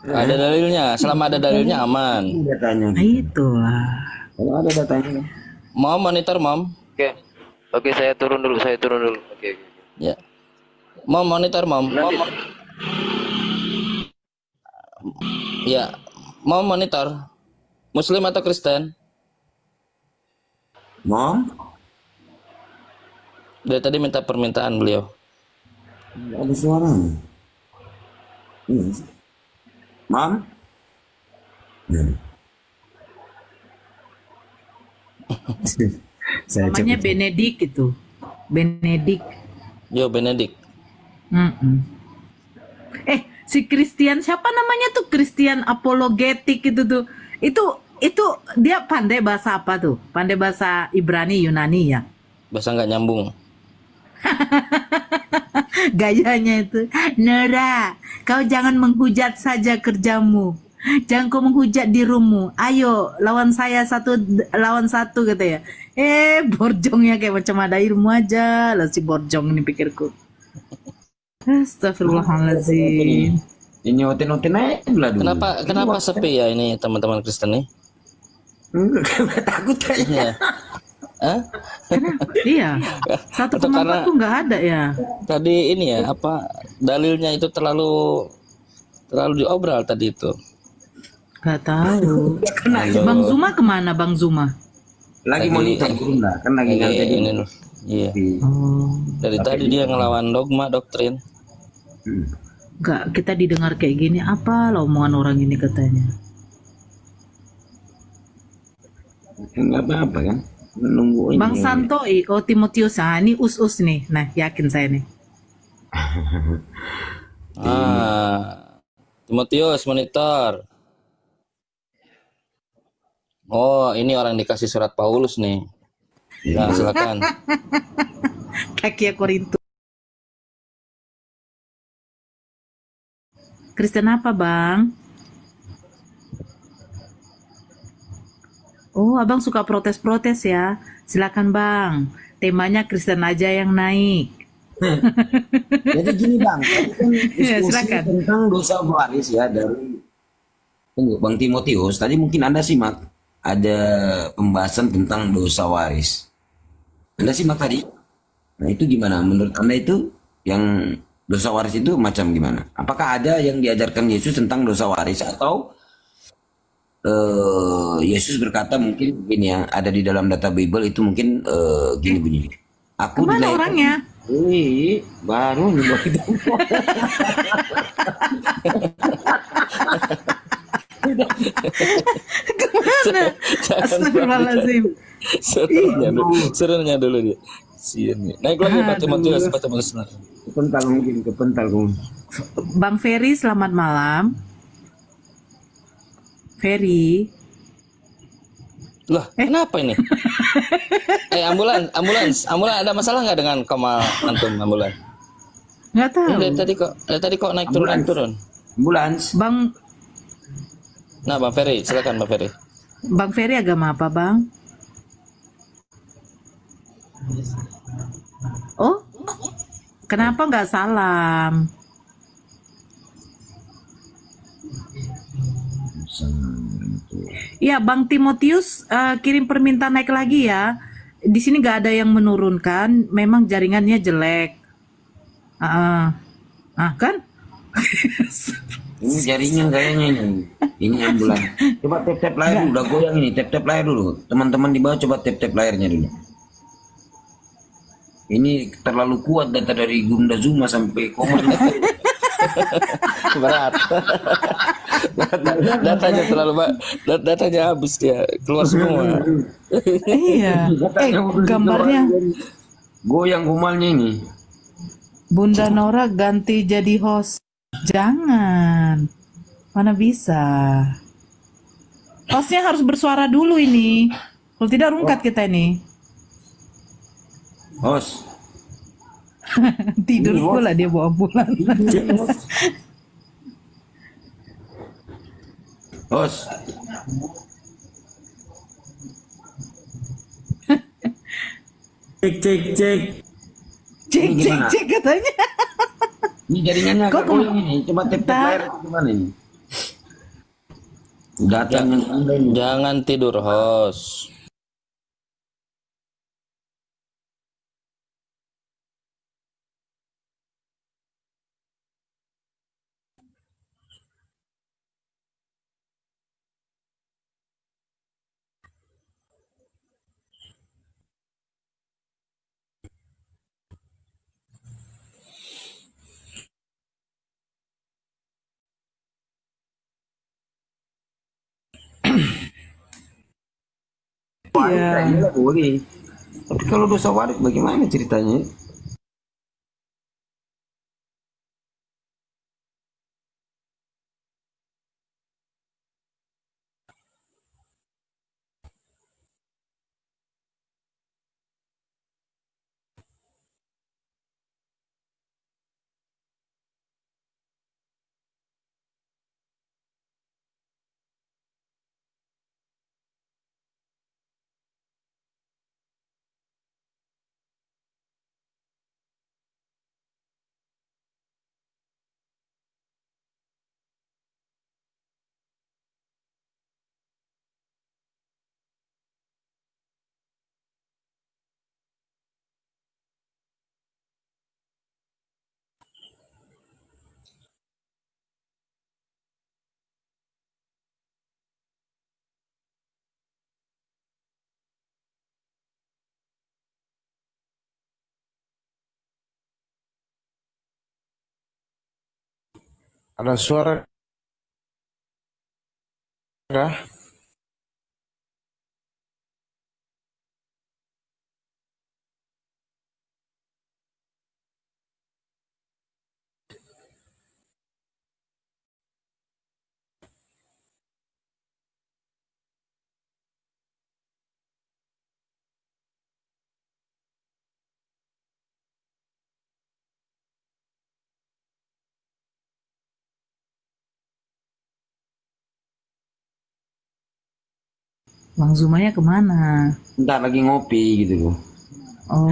Ada dalilnya, selama ada dalilnya aman. datanya. Nah, itulah. Kalau ada datanya. Mom, monitor mom. Oke, saya turun dulu. Oke. Ya. Mom, monitor mom. Ya, mom monitor. Muslim atau Kristen? Mom? Dari tadi minta permintaan beliau. Ada suara. Iya. Mom? Namanya Benedik itu. Benedik. Yo, Benedik. Si Christian siapa namanya tuh? Christian apologetik itu tuh. Itu dia pandai bahasa apa tuh? Pandai bahasa Ibrani Yunani ya. Bahasa nggak nyambung. Gayanya itu, Nera, kau jangan menghujat saja kerjamu. Jangan kau menghujat dirimu. Ayo lawan saya lawan satu kata ya. Borjongnya kayak macam ada ilmu aja lah si Borjong ini pikirku. Astagfirullahaladzim. Ini oten-oten aja lah dulu. Kenapa sepi ya ini teman-teman Kristen nih? Enggak, takut kayaknya. Hah? Iya. Satu pendapat tuh nggak ada ya. Tadi ini ya apa dalilnya itu terlalu diobral tadi itu. Gak tahu. Bang Zuma kemana Bang Zuma? Lagi monitor lah, kan lagi ngantai ini loh. Iya. Dari tadi dia ngelawan dogma doktrin. Enggak, kita didengar kayak gini apa lah omongan orang ini katanya. Enggak apa-apa kan. Menunggu Bang Santo, Timotius, ini us-us nih. Nah, yakin saya nih. Timotius monitor. Oh, ini orang dikasih surat Paulus nih. Nah, silakan. Kaki Korintus. Kristen apa, Bang? Oh, Abang suka protes-protes ya. Silakan, Bang. Temanya Kristen aja yang naik. Jadi gini, Bang. Kan silakan. Tentang dosa waris ya dari Bang Timotius. Tadi mungkin Anda simak ada pembahasan tentang dosa waris. Anda simak tadi. Nah, itu gimana? Menurut Anda itu yang dosa waris itu macam gimana? Apakah ada yang diajarkan Yesus tentang dosa waris atau Yesus berkata mungkin begini ya, ada di dalam data Bible itu mungkin gini bunyi. Aku kemana orangnya? Baru nih buat itu. Kemana? Astagfirullahaladzim. Serunya dulu dia. Sian. Naik lagi Pak Timotius. Kepental mungkin, kepental. Bang Ferry, selamat malam. Ferry. Loh, kenapa ini? Ambulans ada masalah nggak dengan Kamal antum ambulans? Nggak tahu. Dari tadi kok naik turun. Ambulans. Bang. Nah, Bang Ferry, silakan Bang Ferry. Bang Ferry agama apa, Bang? Oh, kenapa nggak salam? Iya, Bang Timotius kirim permintaan naik lagi ya. Di sini nggak ada yang menurunkan. Memang jaringannya jelek. Kan? Ini jaringan kayaknya ini. Ini ambulans. Coba tap layar dulu. Udah goyang ini. Tap layar dulu. Teman-teman di bawah coba tap layarnya dulu. Ini terlalu kuat data dari Bunda Zuma sampai koma. Berat. Datanya terlalu datanya habis dia keluar semua. Iya. Gambarnya Goyang kumalnya ini. Bunda Nora ganti jadi host. Jangan. Mana bisa. Hostnya harus bersuara dulu ini. Kalau tidak rungkat kita ini. Host. Tidur pula dia bawa pulang. Host. Cek. Cek katanya. Ini jaringannya Kok agak goyang ini. Coba tap layar gimana ini? Datang yang anda ini. Jangan tidur, host. Iya. Boleh. Tapi kalau dosa waris bagaimana ceritanya? Ada suara kah? Bang Zumaya kemana? Entar lagi ngopi gitu loh. Oh.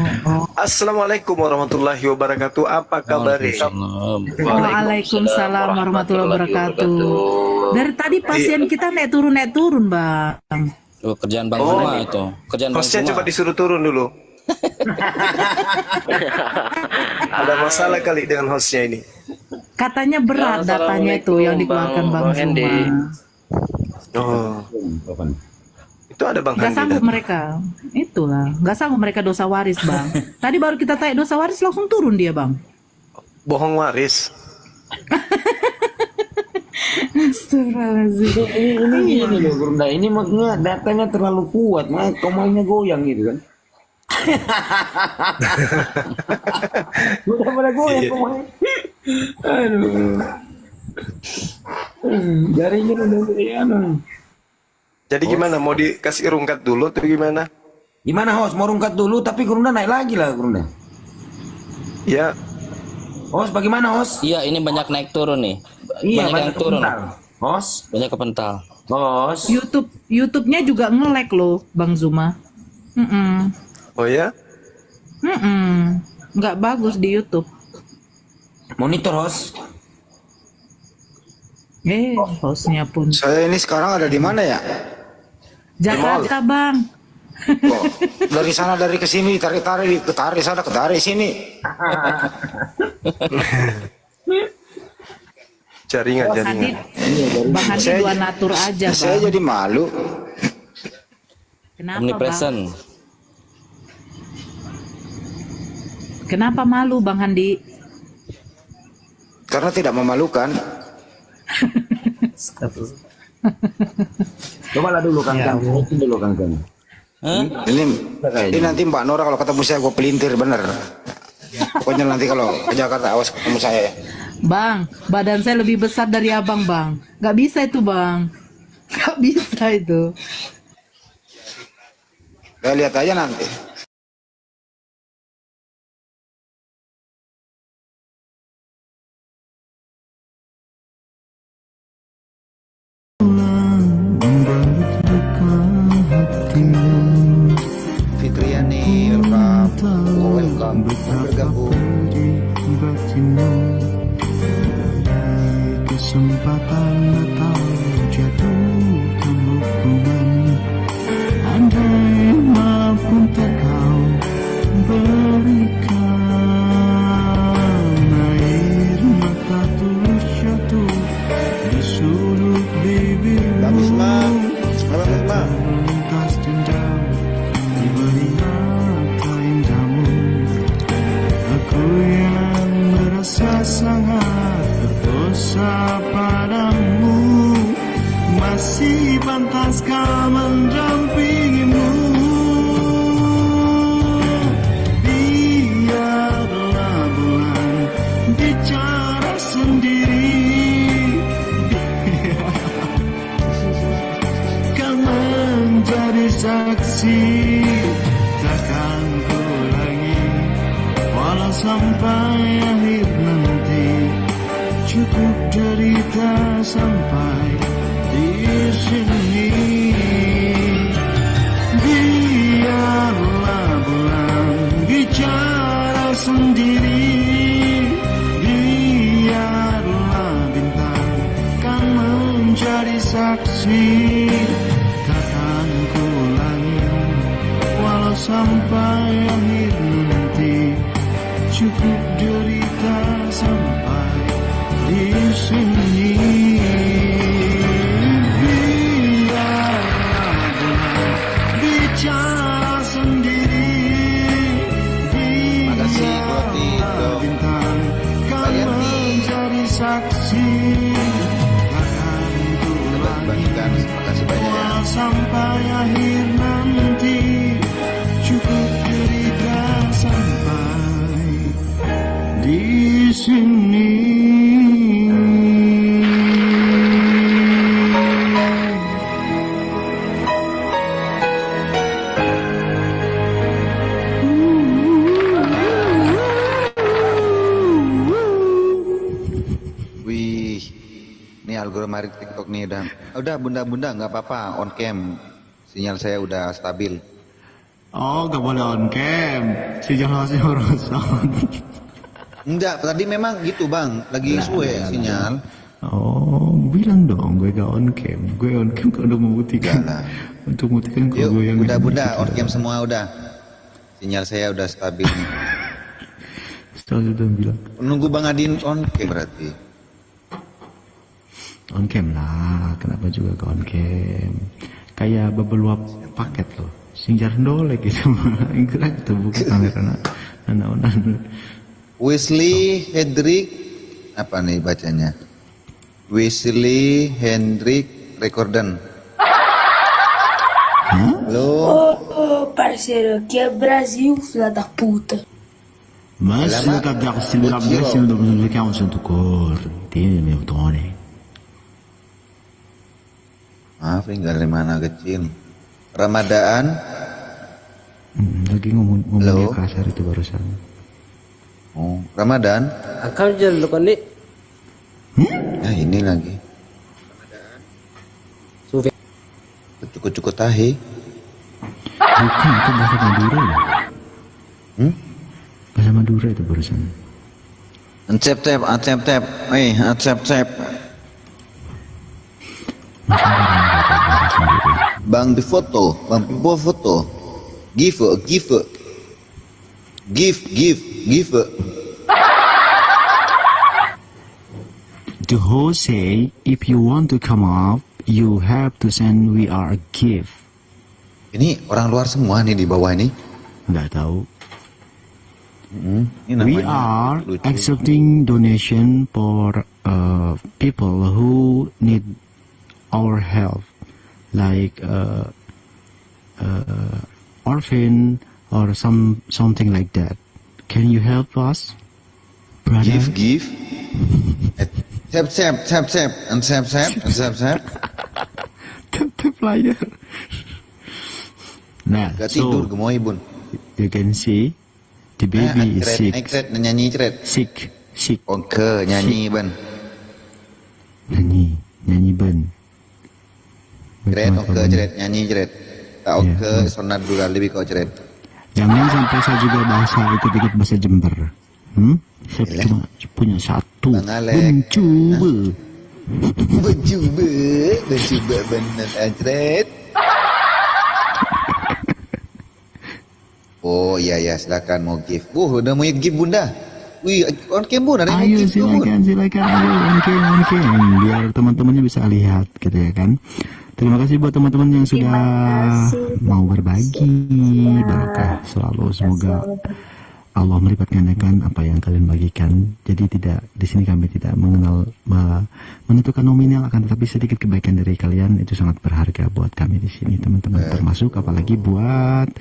Assalamualaikum warahmatullahi wabarakatuh. Apa kabar? Waalaikumsalam warahmatullahi wabarakatuh. Dari tadi pasien kita naik turun bang. Kerjaan Bang Zuma itu. Kerjaan Bang Hostnya Zuma. coba disuruh turun dulu. Ada masalah kali dengan hostnya ini. Katanya berat datanya itu yang dikeluarkan Bang Zuma. Oh. Itu ada Bang Gak Handi. sanggup mereka. Itulah. Gak sanggup mereka dosa waris bang. Tadi baru kita tanya dosa waris langsung turun dia bang. Bohong waris. Astagfirullahaladzim. Ini loh Gurunda, ini maksudnya datanya terlalu kuat, makanya komanya goyang gitu kan. Udah pada goyang komanya. Aduh. Jaringan udah anu. Jadi gimana? Mau dikasih rungkat dulu atau gimana? Gimana host? Mau rungkat dulu tapi Gurunda naik lagi lah Gurunda. Ya. Host bagaimana host? Iya, ini banyak naik turun nih. Iya, banyak yang turun. Host. Banyak kepental. Host. YouTube-nya juga nge-lag loh Bang Zuma. Oh ya? Nggak bagus di YouTube. Monitor host. Hostnya pun. Saya ini sekarang ada di mana ya? Jakarta bang. Oh, dari sana dari ke sini tarik-tarik ketarik sana ketarik sini. Jaringan. Bang Handi dua natur aja bang. Saya jadi malu. Kenapa Omnipresent. bang? Kenapa malu Bang Handi? karena tidak memalukan. Cobalah dulu Kang Kang. Dulu Kang Kang. Ini nanti Mbak Nora kalau ketemu saya gue pelintir bener. Pokoknya nanti kalau ke Jakarta awas ketemu saya ya. Bang, badan saya lebih besar dari abang, Bang. Gak bisa itu, Bang. Gak bisa itu. Saya lihat aja nanti. Fitriani, welcome, bergabung. Kesempatan atau jatuhkan hukuman, andai maaf untuk kau berikan, air mata tulus jatuh di suluk bibirmu, terlintas dendam di balik mata indahmu. Aku yang merasa sangat berdosa padamu, masih pantaskah mendampingimu? Biarlah bulan bicara sendiri, kan menjadi saksi, takkan kulangi walau sampai akhir nanti. Cukup derita sampai di sini. Biarlah bulan bicara sendiri, biarlah bintang kan menjadi saksi, takkan kulangi walau sampai akhir nanti. Cukup derita sampai di sini. Biarlah bulan bicara sendiri, biarlah bintang kan menjadi saksi, takkan kulangi walau sampai akhir nanti. Cukup derita sampai di sini. Wih, ini algoritma TikTok nih udah bunda-bunda nggak apa-apa on cam, sinyal saya udah stabil. Oh, gak boleh on cam. Sinyalnya rusak. Enggak, tadi memang gitu bang, lagi suwe sinyal. Oh, bilang dong gue gak on cam. Gue on cam kalau udah membuktikan. Untuk membuktikan kalau gue yang udah bunda on cam semua udah. Sinyal saya udah stabil nih. Setelah sudah bilang. Nunggu Bang Adin on cam berarti. On cam lah, kenapa juga ke on cam? Kayak bebeluap paket loh. Sinjar dolek gitu. Ingkrak itu buka kamera anak-anak. Wesley Hendrik apa nih bacanya? Wesley Hendrik Recorden. Halo. Ô, parceiro, aqui é Brasil, filha da puta. Mas se eu cadê a segurar bem assim, não vou ficar um santo cor. Entende, meu Tony? Maaf, tinggal dari mana kecil. Ramadan. Lagi ngomongnya kasar itu barusan. Oh, Ramadan. Akal jalan lu kan nih. Nah ini lagi. Sufi. Cukup tahi. Bukan, itu bahasa Madura ya. Bahasa Madura itu barusan. Acep-tep. Acep-tep. Bang di foto. Give. The host say, if you want to come up, you have to send we are a gift. Ini orang luar semua nih di bawah ini. Nggak tahu. We are accepting donation for people who need our help, like orphan or something like that. Can you help us, brother? Give. Tap, and tap. Tap player. Nah, Gak tidur, so gemoy bun. you can see the baby is sick. Nyanyi ceret. Sick. Oke, nyanyi ban. Nyanyi ban. Ceret, oke, ceret, nyanyi ceret. Tak oke, sonat dulu lebih kau ceret. Jangan sampai saya juga bahasa ikut-ikut bahasa Jember. Saya cuma punya satu. Mencoba benar ceret. Oh iya ya, silakan mau gift. Udah mau gift bunda. Wih, on cam bun ada yang Ayo gift tuh, Bun. silakan ayo on cam biar teman-temannya bisa lihat gitu ya kan. Terima kasih buat teman-teman yang sudah mau berbagi, barokah selalu, semoga Allah melipat gandakan apa yang kalian bagikan. Jadi tidak di sini kami tidak mengenal menentukan nominal, akan tetapi sedikit kebaikan dari kalian itu sangat berharga buat kami di sini teman-teman, termasuk apalagi buat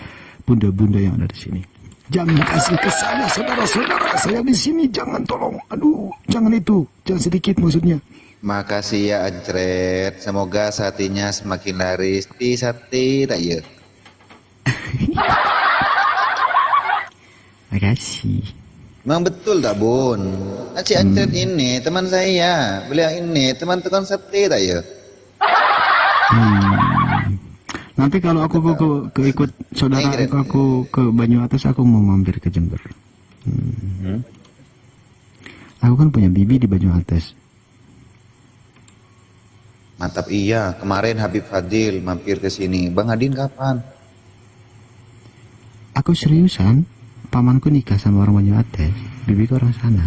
bunda-bunda yang ada di sini. Jangan kasih ke saya, saudara-saudara saya di sini, jangan tolong, aduh, jangan itu, jangan sedikit maksudnya. Makasih ya Ancret, semoga satinya semakin laris di sate tak ya. Makasih. Memang betul tak Bun? Si Ancret ini teman saya, beliau ini teman tukang sate tak ya. Nanti kalau aku ke ikut saudara aku ke Banyu Atas, aku mau mampir ke Jember. Aku kan punya bibi di Banyu Atas. Mantap iya, kemarin Habib Fadil mampir ke sini. Bang Adin kapan? Aku seriusan, pamanku nikah sama orang Banyu Atas, bibiku orang sana.